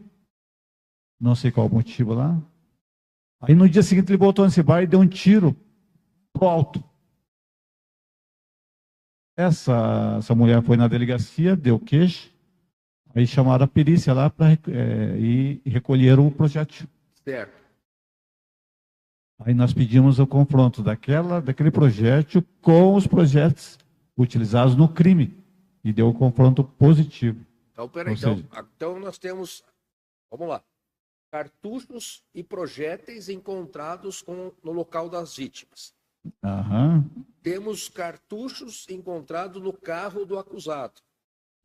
não sei qual o motivo lá. Aí no dia seguinte ele voltou nesse bar e deu um tiro pro alto. Essa mulher foi na delegacia, deu queixa, aí chamaram a perícia lá e recolheram o projétil. Certo. Aí nós pedimos o confronto daquele projétil com os projéteis utilizados no crime. E deu um confronto positivo. Então, peraí. Ou seja- Então nós temos, vamos lá, cartuchos e projéteis encontrados no local das vítimas. Aham, Temos cartuchos encontrados no carro do acusado.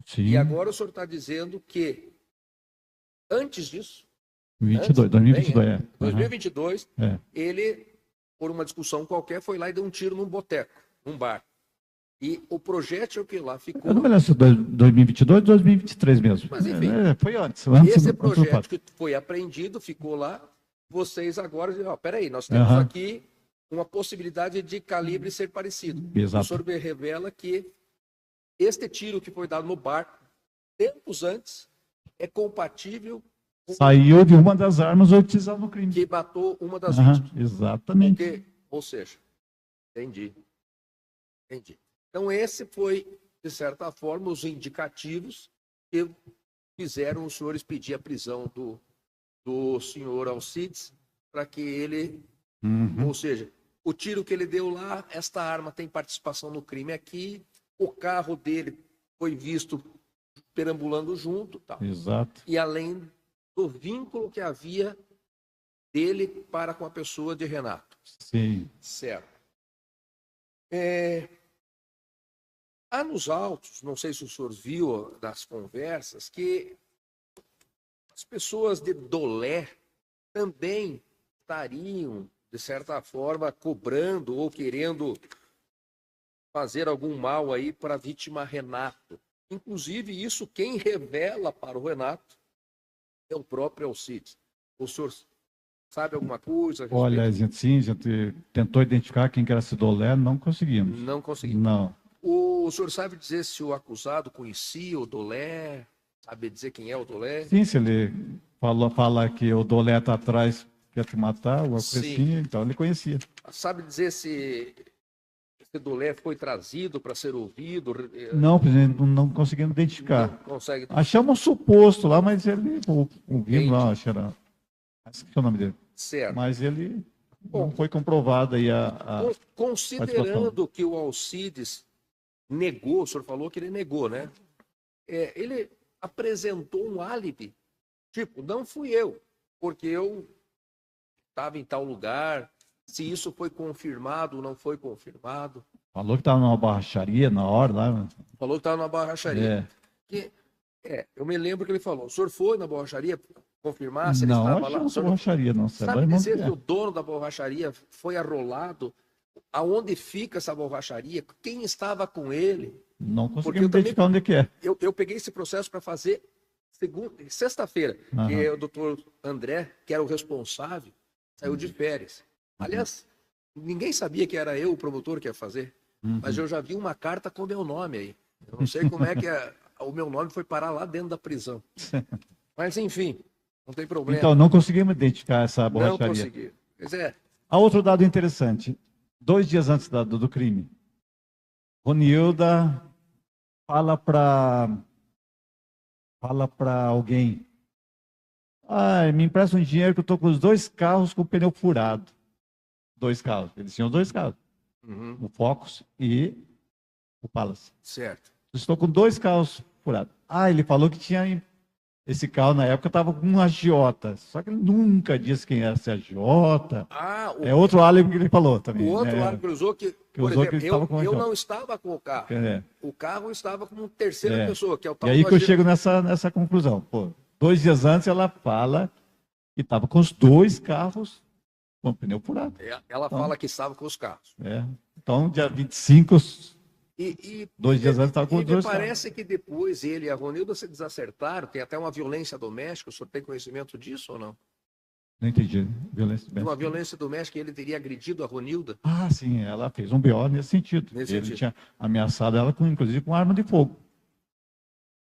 sim. E agora o senhor está dizendo que, antes disso, 2022, é. Aham, 2022, é. ele, por uma discussão qualquer, foi lá e deu um tiro num boteco, num bar. E o projétil que lá ficou... Eu não me lembro se é 2022 ou 2023 mesmo. Mas, enfim, Foi antes. Esse do projétil fato. que foi apreendido, ficou lá, vocês agora dizem, peraí, nós temos Aham. aqui uma possibilidade de calibre ser parecido. Exato. O senhor revela que este tiro que foi dado no bar, tempos antes, é compatível com Saiu de uma das armas utilizadas no crime. que matou uma das Aham, vítimas. exatamente. Ou seja, entendi. Então, esse foi, de certa forma, os indicativos que fizeram os senhores pedir a prisão do senhor Alcides para que ele, Uhum. ou seja, o tiro que ele deu lá, esta arma tem participação no crime aqui, o carro dele foi visto perambulando junto, tal. Exato. E além do vínculo que havia dele para com a pessoa de Renato. Sim. Certo. Há nos autos, não sei se o senhor viu das conversas, que as pessoas de Dolé também estariam, de certa forma, cobrando ou querendo fazer algum mal aí para a vítima Renato. Inclusive, isso quem revela para o Renato é o próprio Alcides. O senhor sabe alguma coisa? a respeito? Olha, a gente tentou identificar quem que era esse Dolé, não conseguimos. Não conseguimos. Não. O senhor sabe dizer se o acusado conhecia o Dolé? Sabe dizer quem é o Dolé? Sim, se ele fala que o Dolé está atrás, quer te matar, alguma coisa Sim. assim, então ele conhecia. Sabe dizer se esse Dolé foi trazido para ser ouvido? Não, presidente, não conseguimos identificar. Não consegue. Achamos um suposto lá, mas ele, ouvimos lá, Entendi. acho que era, esqueci o nome dele, Certo. mas ele Bom, não foi comprovado aí Considerando que o Alcides negou, o senhor falou que ele negou, né? Ele apresentou um álibi, tipo, não fui eu, porque eu estava em tal lugar, se isso foi confirmado ou não foi confirmado. falou que estava numa borracharia na hora lá. Falou que estava na borracharia. É. Eu me lembro que ele falou, o senhor foi na borracharia confirmar se ele Não, estava lá? achamos O senhor borracharia, não. sabe dizer que o dono da borracharia foi arrolado? Aonde fica essa borracharia? Quem estava com ele? Não Porque eu conseguimos também- identificar onde é que é. Eu peguei esse processo para fazer sexta-feira, Aham. que o doutor André, que era o responsável, saiu de férias. Aliás, ninguém sabia que era eu o promotor que ia fazer, mas eu já vi uma carta com meu nome aí. Eu não sei como é que o meu nome foi parar lá dentro da prisão. Mas, enfim, não tem problema. Então, não conseguimos identificar essa não borracharia. consegui. Pois é, Há outro dado interessante. 2 dias antes do crime, Ronilda fala para alguém: me empresta um dinheiro que eu estou com os 2 carros com o pneu furado. 2 carros. Eles tinham 2 carros, uhum, o Focus e o Palace. certo. Estou com 2 carros furados. Ele falou que tinha. Esse carro, na época, estava com um agiota. Só que ele nunca disse quem era esse agiota. É outro álibi que ele falou também. O outro né? lado que ele usou, que, por usou que exemplo, ele estava com eu agiota. não estava com o carro. É. O carro estava com terceira É. pessoa, que é o tal E aí do que eu agente. chego nessa conclusão. 2 dias antes ela fala que estava com os 2 carros com pneu furado. Ela Então. fala que estava com os carros. Então, dia 25, E 2 dias antes estava com os me 2 carros. parece que depois ele e a Ronilda se desacertaram, tem até uma violência doméstica, o senhor tem conhecimento disso ou não? Não entendi. Violência De uma doméstica. violência doméstica, ele teria agredido a Ronilda? Sim, ela fez um BO nesse sentido. Nesse Ele sentido. tinha ameaçado ela, inclusive, com arma de fogo.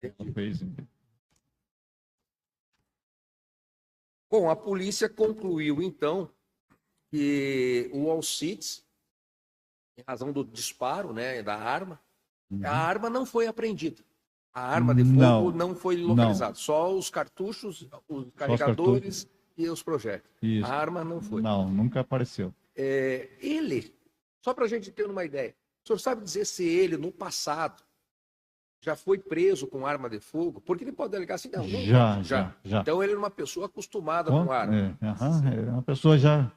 Ela fez. Bom, a polícia concluiu, então, que o Alcides, em razão do disparo, né, da arma, a arma não foi apreendida. A arma de fogo não foi localizada. Só os cartuchos, os carregadores e os projéteis. Isso. A arma não foi. Não, nunca apareceu. Ele, só para a gente ter uma ideia, o senhor sabe dizer se ele, no passado, já foi preso com arma de fogo? Porque ele pode alegar assim, não, Já. Então ele era uma pessoa acostumada com arma. É uma pessoa já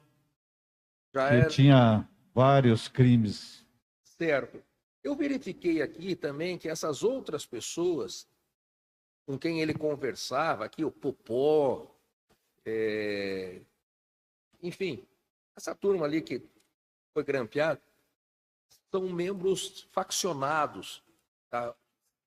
Já que era tinha vários crimes. certo. Eu verifiquei aqui também que essas outras pessoas com quem ele conversava, aqui o Popó, enfim, essa turma ali que foi grampeada, são membros faccionados. Tá?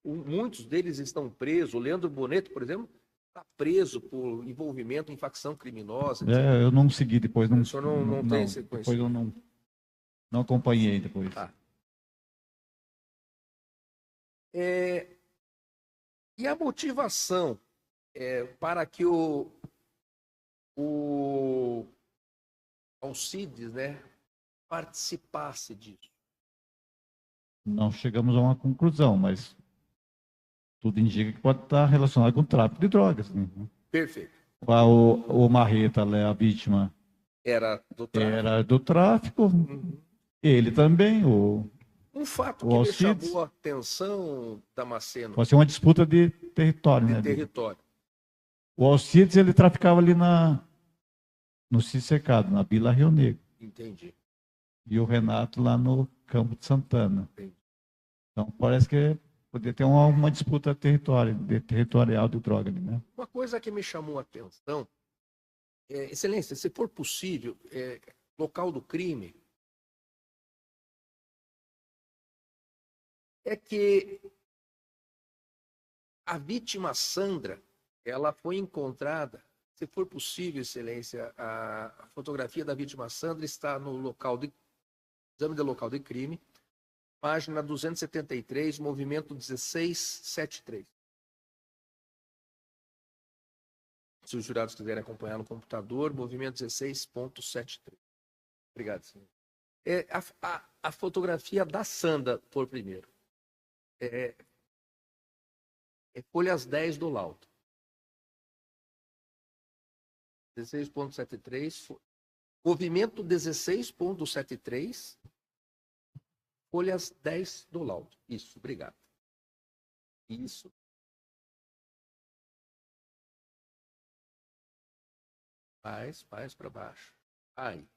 Muitos deles estão presos. O Leandro Boneto, por exemplo, está preso por envolvimento em facção criminosa. etc. Eu não segui depois. O senhor não tem esse depois conhecimento? eu não acompanhei depois. Tá. E a motivação para que o Alcides, né, participasse disso? Não chegamos a uma conclusão, mas tudo indica que pode estar relacionado com o tráfico de drogas. Né? Perfeito. O Marreta, a vítima, Era do tráfico. era do tráfico. Ele também. Um fato O que me Alcides. chamou a atenção, Damasceno, Pode ser uma disputa de território. de Né? território. O Alcides, ele traficava ali no Cicercado, na Vila Rio Negro. Entendi. E o Renato lá no Campo de Santana. Entendi. Então, parece que poderia ter uma disputa territorial de droga ali, né? Uma coisa que me chamou a atenção, Excelência, se for possível, local do crime, é que a vítima Sandra, ela foi encontrada, se for possível, Excelência, a fotografia da vítima Sandra está no local de exame de local de crime. página 273, movimento 1673. Se os jurados quiserem acompanhar no computador, movimento 16.73. Obrigado, senhor. A fotografia da Sandra, por primeiro. É folhas 10 do laudo. 16.73. Movimento 16.73. Folhas 10 do laudo. Isso, obrigado. Isso. Mais para baixo. Aí.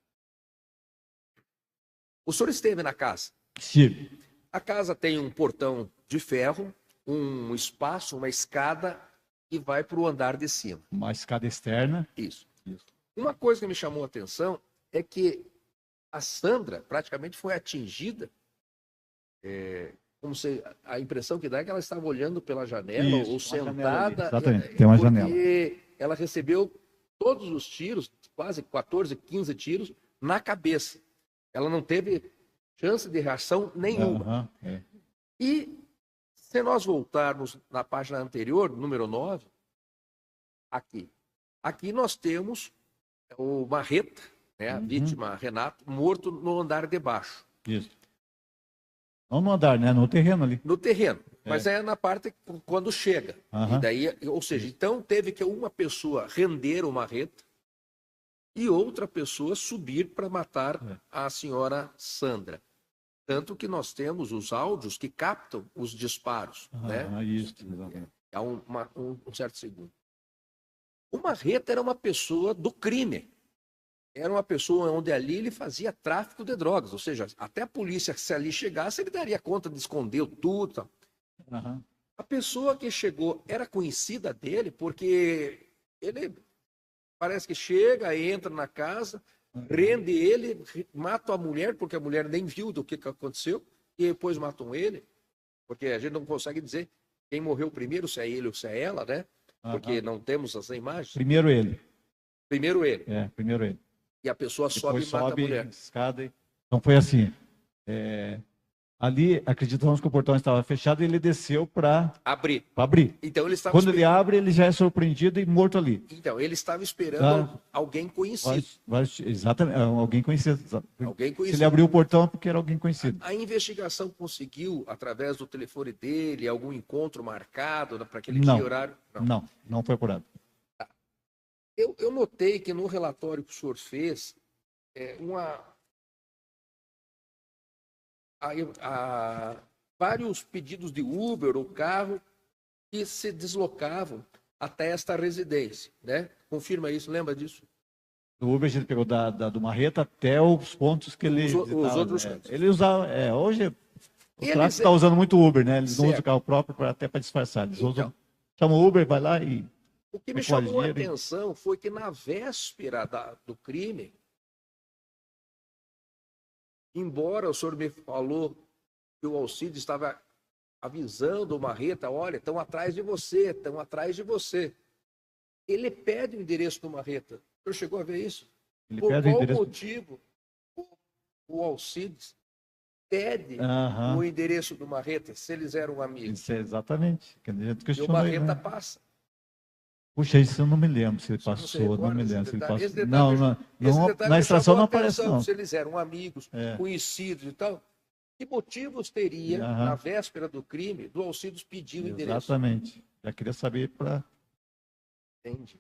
O senhor esteve na casa? Estive. A casa tem um portão de ferro, um espaço, uma escada que vai para o andar de cima. Uma escada externa. Isso. Uma coisa que me chamou a atenção é que a Sandra praticamente foi atingida, como se a impressão que dá é que ela estava olhando pela janela Isso, ou uma janela sentada. ali. Exatamente, tem uma janela. Porque ela recebeu todos os tiros, quase 14, 15 tiros, na cabeça. Ela não teve chance de reação nenhuma. E se nós voltarmos na página anterior, número 9, aqui nós temos o Marreta, né, a vítima Renato, morto no andar de baixo. Isso. Não no andar, né? No terreno ali. No terreno. Mas é na parte quando chega. E daí, ou seja, então teve que uma pessoa render o Marreta e outra pessoa subir para matar a senhora Sandra. Tanto que nós temos os áudios que captam os disparos. Né? Isso, exatamente. Há um certo segundo. O Marreta era uma pessoa do crime. Era uma pessoa onde ali ele fazia tráfico de drogas. Ou seja, até a polícia, se ali chegasse, ele daria conta de esconder tudo. Tal. A pessoa que chegou era conhecida dele porque ele parece que chega, entra na casa, rende ele, mata a mulher, porque a mulher nem viu do que aconteceu, e depois matam ele, porque a gente não consegue dizer quem morreu primeiro, se é ele ou se é ela, né? Porque não temos as imagens. Primeiro ele. Primeiro ele. Primeiro ele. E a pessoa Depois sobe e mata a mulher. Escada. Então foi assim. Ali, acreditamos que o portão estava fechado e ele desceu para abrir. Então, ele estava quando ele abre, ele já é surpreendido e morto ali. Então, ele estava esperando alguém conhecido. Exatamente, alguém conhecido. Alguém conhecido. Se ele abriu o portão, é porque era alguém conhecido. A investigação conseguiu, através do telefone dele, algum encontro marcado para aquele dia e horário? Não foi apurado. Eu notei que no relatório que o senhor fez, vários pedidos de Uber ou carro que se deslocavam até esta residência, né? Confirma isso, lembra disso? O Uber a gente pegou do Marreta até os pontos que ele... Os outros... Ele usava... hoje o tráfico está usando muito Uber, né? Eles não usam o carro próprio até para disfarçar. Eles usam... Chama o Uber, vai lá e... O que me chamou a atenção foi que na véspera do crime, embora o senhor me falou que o Alcides estava avisando o Marreta, olha, estão atrás de você, ele pede o endereço do Marreta. O senhor chegou a ver isso? Por qual motivo o Alcides pede o endereço do Marreta, se eles eram amigos? Isso, exatamente. E o Marreta passa. Puxa, isso eu não me lembro se ele passou, não me lembro se ele passou. Na extração não aparece, não. Se eles eram amigos, conhecidos e tal, que motivos teria, na véspera do crime, do Alcides pedir o endereço? Exatamente. Já queria saber para... Entendi.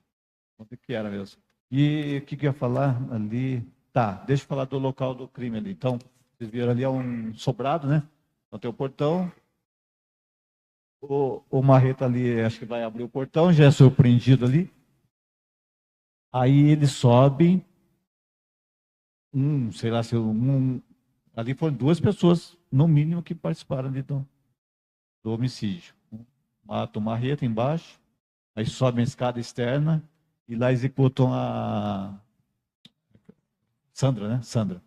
Onde que era mesmo. E o que eu ia falar ali? Tá, deixa eu falar do local do crime ali. Então, vocês viram ali, é um sobrado, né? Então tem o portão. O Marreta ali, acho que vai abrir o portão, já é surpreendido ali. Aí ele sobe, sei lá, ali foram 2 pessoas, no mínimo, que participaram ali do homicídio. Mata o Marreta embaixo, aí sobe a escada externa e lá executam a Sandra, né? Sandra,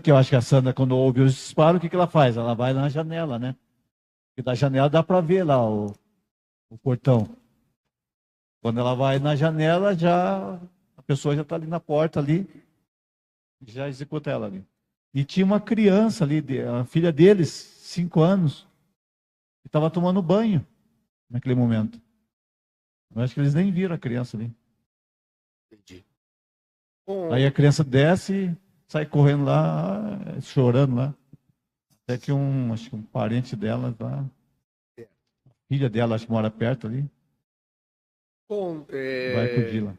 que eu acho que a Sandra, quando ouve os disparos, o que ela faz? Ela vai na janela, né? Porque da janela dá para ver lá o portão. Quando ela vai na janela, a pessoa já está ali na porta ali, já executa ela ali. E tinha uma criança ali, a filha deles, 5 anos, que estava tomando banho naquele momento. Eu acho que eles nem viram a criança ali. Entendi. Bom, Aí a criança desce, sai correndo lá, chorando lá. Até que acho que um parente dela lá, filha dela, acho que mora perto ali, bom, vai acudir lá.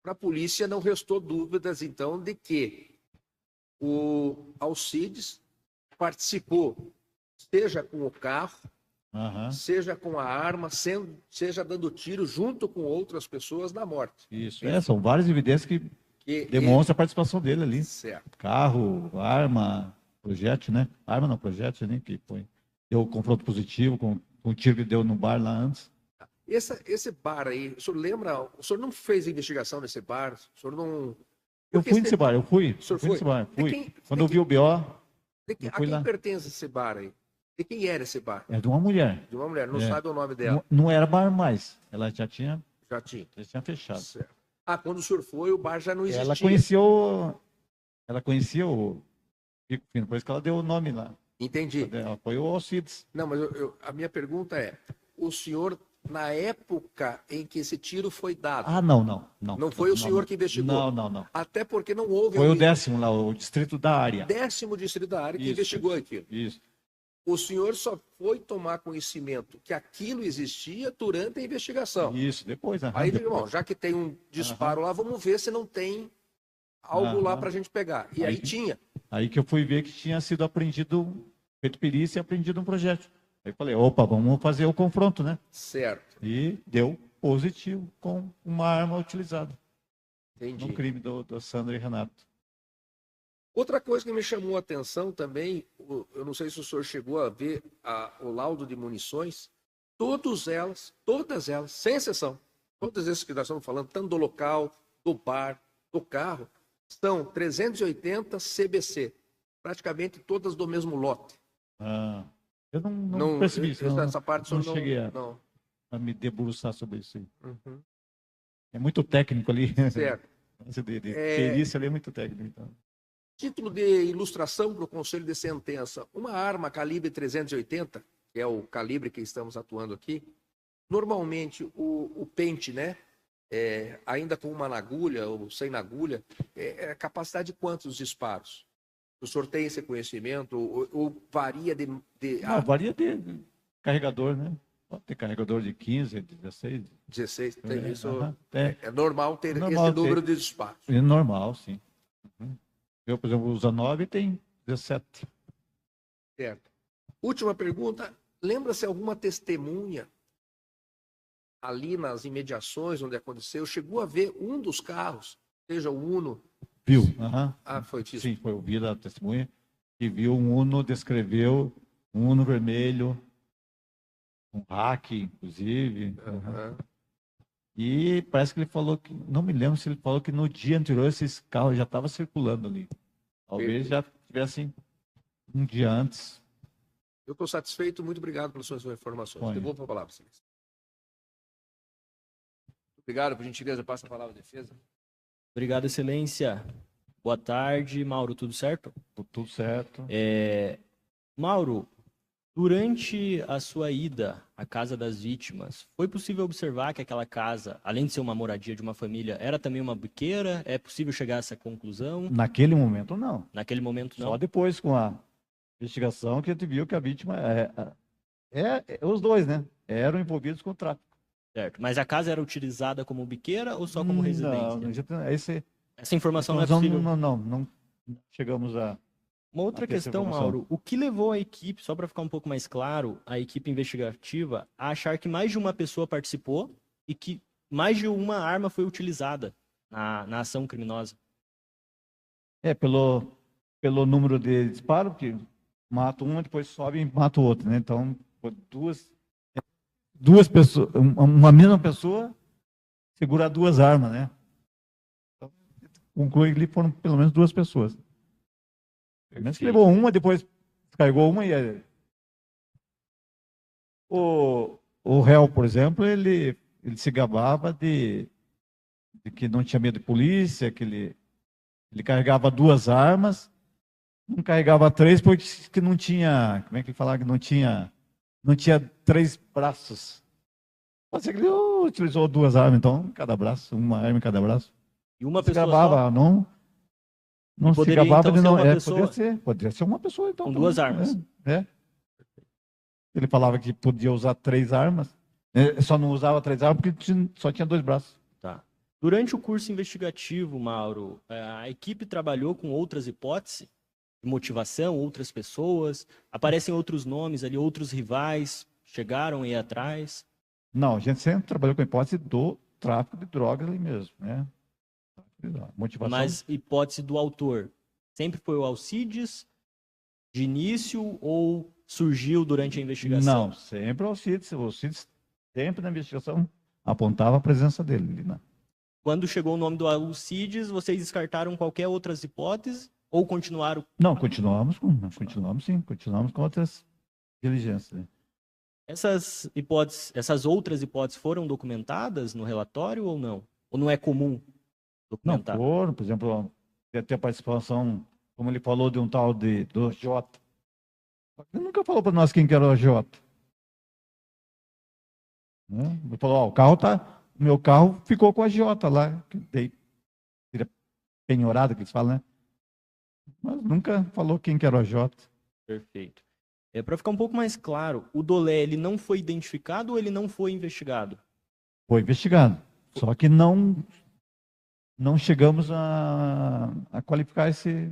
para a polícia não restou dúvidas, então, de que o Alcides participou, seja com o carro, Aham, seja com a arma, seja dando tiro junto com outras pessoas na morte. isso. São várias evidências que Que demonstram a participação dele ali. certo. Carro, arma, projétil, né? Arma não, projétil, né? Que foi. Deu confronto positivo com um tiro que deu no bar lá antes. Esse bar aí, o senhor lembra? O senhor não fez investigação nesse bar? O senhor não. Eu Porque fui nesse bar, eu fui. O senhor Eu fui foi? nesse bar, De fui. quem- Quando de eu vi o BO, A eu fui quem lá. pertence esse bar aí? De quem era esse bar? É de uma mulher. De uma mulher, não É. sabe o nome dela. Não era bar mais. Ela já tinha Já tinha. fechado. Certo. Ah, quando o senhor foi, o bar já não existia. Ela conhecia o Pico Fino, por isso que ela deu o nome lá. Entendi. Ela foi o Alcides. Não, mas a minha pergunta é: o senhor, na época em que esse tiro foi dado, Ah, não. não foi o senhor que investigou? Não. Até porque não houve Foi o alguém- 10º lá, o distrito da área. 10º distrito da área que Isso. investigou aquilo. Isso. O senhor só foi tomar conhecimento que aquilo existia durante a investigação. Isso, depois. aham, Aí, depois. irmão, já que tem um disparo lá, vamos ver se não tem algo lá Aham. para a gente pegar. E aí Aí- tinha. Aí que eu fui ver que tinha sido apreendido, feito perícia e apreendido um projétil. Aí eu falei, opa, vamos fazer o confronto, né? Certo. E deu positivo com uma arma utilizada Entendi. no crime do Sandro e Renato. Outra coisa que me chamou a atenção também, eu não sei se o senhor chegou a ver o laudo de munições, todas elas, sem exceção, todas essas que nós estamos falando, tanto do local, do bar, do carro, são 380 CBC, praticamente todas do mesmo lote. Ah, eu não percebi isso. Essa parte o não senhor cheguei não. a me debruçar sobre isso aí. Uhum. É muito técnico ali. Certo. Esse de É- perícia ali é muito técnico. Então. Título de ilustração para o conselho de sentença. Uma arma calibre 380, que é o calibre que estamos atuando aqui, normalmente o pente, né? Ainda com uma na agulha ou sem na agulha, é a capacidade de quantos disparos? O senhor tem esse conhecimento ou varia de Não, varia de carregador, né? Pode ter carregador de 15, 16. 16? Tem isso? aham, É normal ter Normal esse número ter. de disparos. É normal, sim. Uhum. Eu, por exemplo, uso 9 e tem 17. Certo. Última pergunta. Lembra-se alguma testemunha ali nas imediações onde aconteceu? Chegou a ver um dos carros, seja o Uno? Viu? Aham. Ah, foi isso. Sim, foi ouvir a testemunha. Que viu um Uno, descreveu um Uno vermelho, um hack, inclusive. Aham. E parece que ele falou que, não me lembro se ele falou que no dia anterior esses carros já estavam circulando ali. Talvez já tivessem um dia antes. Eu estou satisfeito. Muito obrigado pelas suas informações. Põe. Devolvo a palavra, Silêncio. Obrigado, por gentileza. Passa a palavra à defesa. Obrigado, excelência. Boa tarde, Mauro, tudo certo? Tudo certo. Mauro, durante a sua ida à casa das vítimas, foi possível observar que aquela casa, além de ser uma moradia de uma família, era também uma biqueira? É possível chegar a essa conclusão? Naquele momento, não. Naquele momento, não. Só depois, com a investigação, que a gente viu que a vítima os dois, né? Eram envolvidos com o tráfico. Certo. Mas a casa era utilizada como biqueira ou só como residência? Não, Essa informação não é nós possível. não chegamos a... Uma outra Até essa questão, informação. Mauro, o que levou a equipe, só para ficar um pouco mais claro, a equipe investigativa a achar que mais de uma pessoa participou e que mais de uma arma foi utilizada na ação criminosa? Pelo número de disparos, que mata um, depois sobe e mata o outro, né? Então, duas pessoas, uma mesma pessoa segura duas armas, né? Então, conclui que ali foram pelo menos duas pessoas. Pelo menos que levou uma, depois descarregou uma e... O réu, por exemplo, ele se gabava de que não tinha medo de polícia, que ele Ele carregava 2 armas, não carregava 3 porque não tinha, como é que falava que não tinha 3 braços. Pode ser que ele utilizou 2 armas, então, cada braço, uma arma em cada braço. E uma Se pessoa gabava, não E se poderia, gabava então, de ser não. uma pessoa Poderia ser uma pessoa, então. com também. 2 armas. É. Ele falava que podia usar 3 armas, só não usava 3 armas porque só tinha 2 braços. Tá. Durante o curso investigativo, Mauro, a equipe trabalhou com outras hipóteses de motivação, outras pessoas, aparecem outros nomes ali, outros rivais, chegaram aí atrás. Não, a gente sempre trabalhou com a hipótese do tráfico de drogas ali mesmo, né? Motivação. Mas hipótese do autor, sempre foi o Alcides de início ou surgiu durante a investigação? Não, sempre o Alcides. O Alcides sempre na investigação apontava a presença dele ali, né? Quando chegou o nome do Alcides, vocês descartaram qualquer outras hipóteses ou continuaram? Não, continuamos com outras diligências. Né? Essas hipóteses, essas outras hipóteses foram documentadas no relatório ou não? Ou não é comum Não documentar? foram, por exemplo, ter a participação, como ele falou, de um tal do Jota. Ele nunca falou para nós quem que era o Jota. Né? Ele falou, o meu carro ficou com a Jota lá, que dei penhorada, que eles falam, né? Mas nunca falou quem que era o Jota. Perfeito. Para ficar um pouco mais claro, o Dolé ele não foi identificado ou ele não foi investigado? Foi investigado. Só que não chegamos a qualificar esse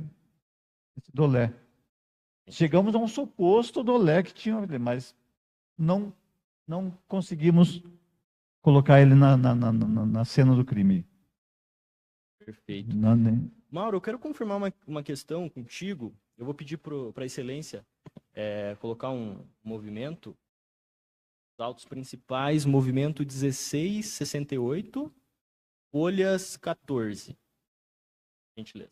dolé. Chegamos a um suposto dolé que tinha, mas não conseguimos colocar ele na cena do crime. Perfeito. Mauro, eu quero confirmar uma questão contigo. Eu vou pedir para a excelência colocar um movimento. Os autos principais, movimento 1668, folhas 14. Gentileza.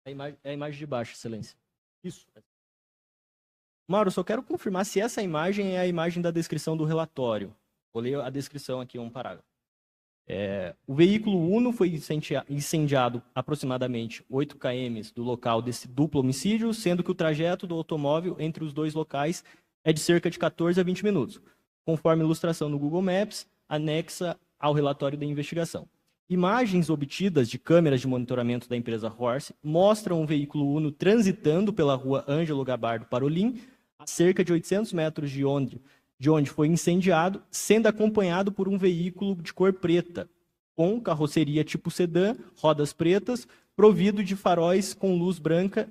É a imagem de baixo, excelência. Isso. Mauro, só quero confirmar se essa imagem é a imagem da descrição do relatório. Vou ler a descrição aqui, um parágrafo. O veículo Uno foi incendiado aproximadamente 8 km do local desse duplo homicídio, sendo que o trajeto do automóvel entre os dois locais é de cerca de 14 a 20 minutos, conforme a ilustração no Google Maps, anexa ao relatório da investigação. Imagens obtidas de câmeras de monitoramento da empresa Horse mostram um veículo Uno transitando pela rua Ângelo Gabardo Parolin, a cerca de 800 metros de onde foi incendiado, sendo acompanhado por um veículo de cor preta, com carroceria tipo sedã, rodas pretas, provido de faróis com luz branca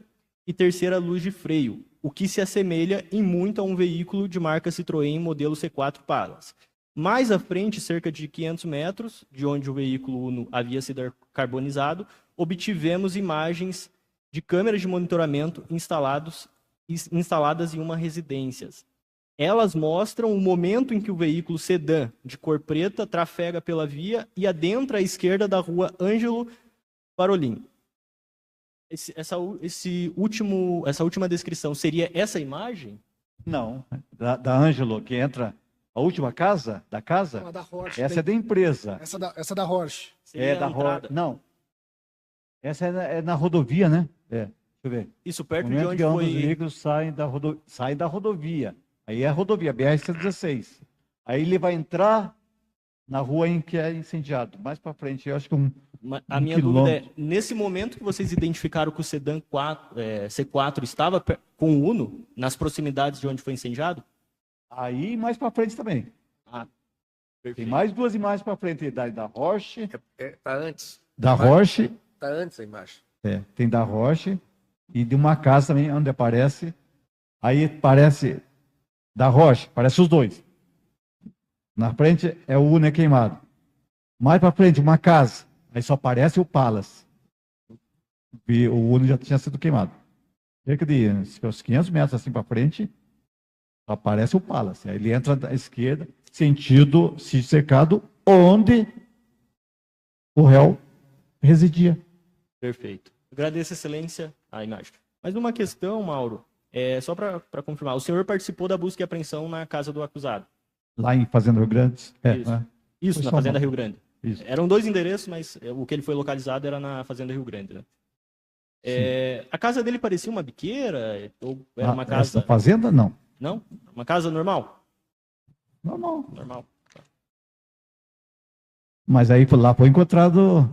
e terceira luz de freio, o que se assemelha em muito a um veículo de marca Citroën modelo C4 Palace. Mais à frente, cerca de 500 metros, de onde o veículo Uno havia sido carbonizado, obtivemos imagens de câmeras de monitoramento instaladas em uma residência. Elas mostram o momento em que o veículo sedã de cor preta trafega pela via e adentra à esquerda da rua Ângelo Parolin. Essa última descrição seria essa imagem? Não, da Ângelo, que entra a última casa, da casa, Não, a da Horsch, essa é da empresa. Essa da Horsch. Seria Da a entrada. Não, essa é na rodovia, né? Deixa eu ver. Isso, No perto de momento onde que ambos os foi... veículos saem da rodovia. Aí é a rodovia, BR-116. Aí ele vai entrar na rua em que é incendiado. Mais para frente, eu acho que A minha dúvida é, nesse momento que vocês identificaram que o sedã C4 estava com o Uno, nas proximidades de onde foi incendiado? Aí mais para frente também. Tem Perfeito. mais 2 imagens para frente, da Roche. Tá antes. Da Roche, Tá antes a imagem. tem da Roche. E de uma casa também, onde aparece. Aí parece da Roche, parece os dois. Na frente é o Uno queimado. Mais para frente, uma casa. Aí só aparece o Palace. E o Uno já tinha sido queimado. Cerca de uns 500 metros assim para frente, só aparece o Palace. Aí ele entra da esquerda, sentido cercado, onde o réu residia. Perfeito. Agradeço, excelência, a imagem. Mas uma questão, Mauro, Só para confirmar, o senhor participou da busca e apreensão na casa do acusado? Lá em Fazenda Rio Grande? Isso. Né? Isso, Foi na só Fazenda uma. Rio Grande. Isso. Eram 2 endereços, mas o que ele foi localizado era na Fazenda Rio Grande, né? A casa dele parecia uma biqueira? Ou era uma casa... Essa fazenda, não. Não? Uma casa normal? Normal. Normal. Mas aí lá foi encontrado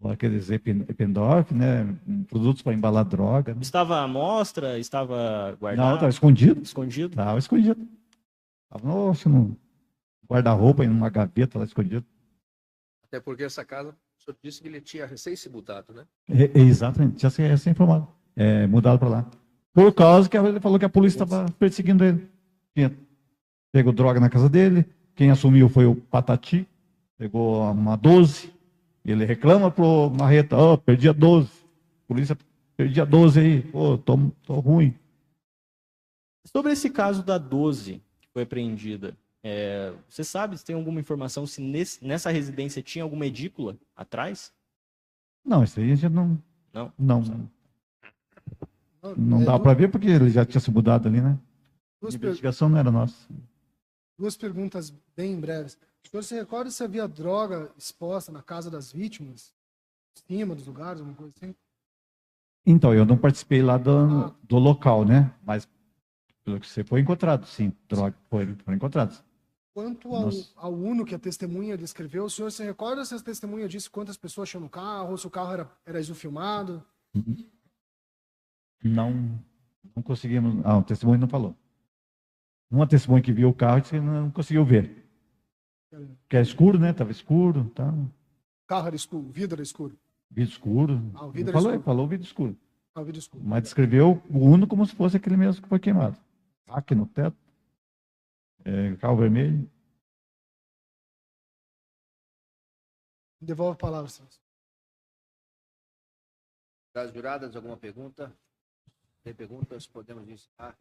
aqueles Eppendorf, né? Produtos para embalar droga. Né? Estava à mostra? Estava guardado? Não, estava escondido. Escondido? Estava escondido. Estava no guarda-roupa, em uma gaveta lá escondido. Até porque essa casa, o senhor disse que ele tinha recém se mudado, né? Exatamente, tinha sido informado. Mudado para lá. Por causa que ele falou que a polícia estava perseguindo ele. Pegou droga na casa dele. Quem assumiu foi o Patati. Pegou uma 12. Ele reclama pro Marreta, perdi a 12. Polícia, perdi a 12 aí. Pô, tô ruim. Sobre esse caso da 12 que foi apreendida, você sabe se tem alguma informação se nessa residência tinha alguma edícula atrás? Não, isso aí a gente não. Não. Não dá para ver porque ele já tinha se mudado ali, né? A investigação não era nossa. 2 perguntas bem breves. O senhor se recorda se havia droga exposta na casa das vítimas? Em cima dos lugares, alguma coisa assim? Então, eu não participei lá do local, né? Mas pelo que você foi encontrado, sim. Droga, foram encontrados. Quanto ao Uno que a testemunha descreveu, o senhor se recorda se a testemunha disse quantas pessoas tinham no carro, ou se o carro era exufilmado? Não conseguimos. O testemunho não falou. Uma testemunha que viu o carro disse que não conseguiu ver. Porque é escuro, né? Estava escuro. Tá. O carro era escuro, o vidro era escuro. Vidro escuro. O vidro era escuro. Falou vidro escuro. O vidro escuro. Mas descreveu o Uno como se fosse aquele mesmo que foi queimado. Aqui no teto. Carro vermelho. Devolvo a palavra, senhor. Das juradas, alguma pergunta? Tem perguntas? Podemos encerrar.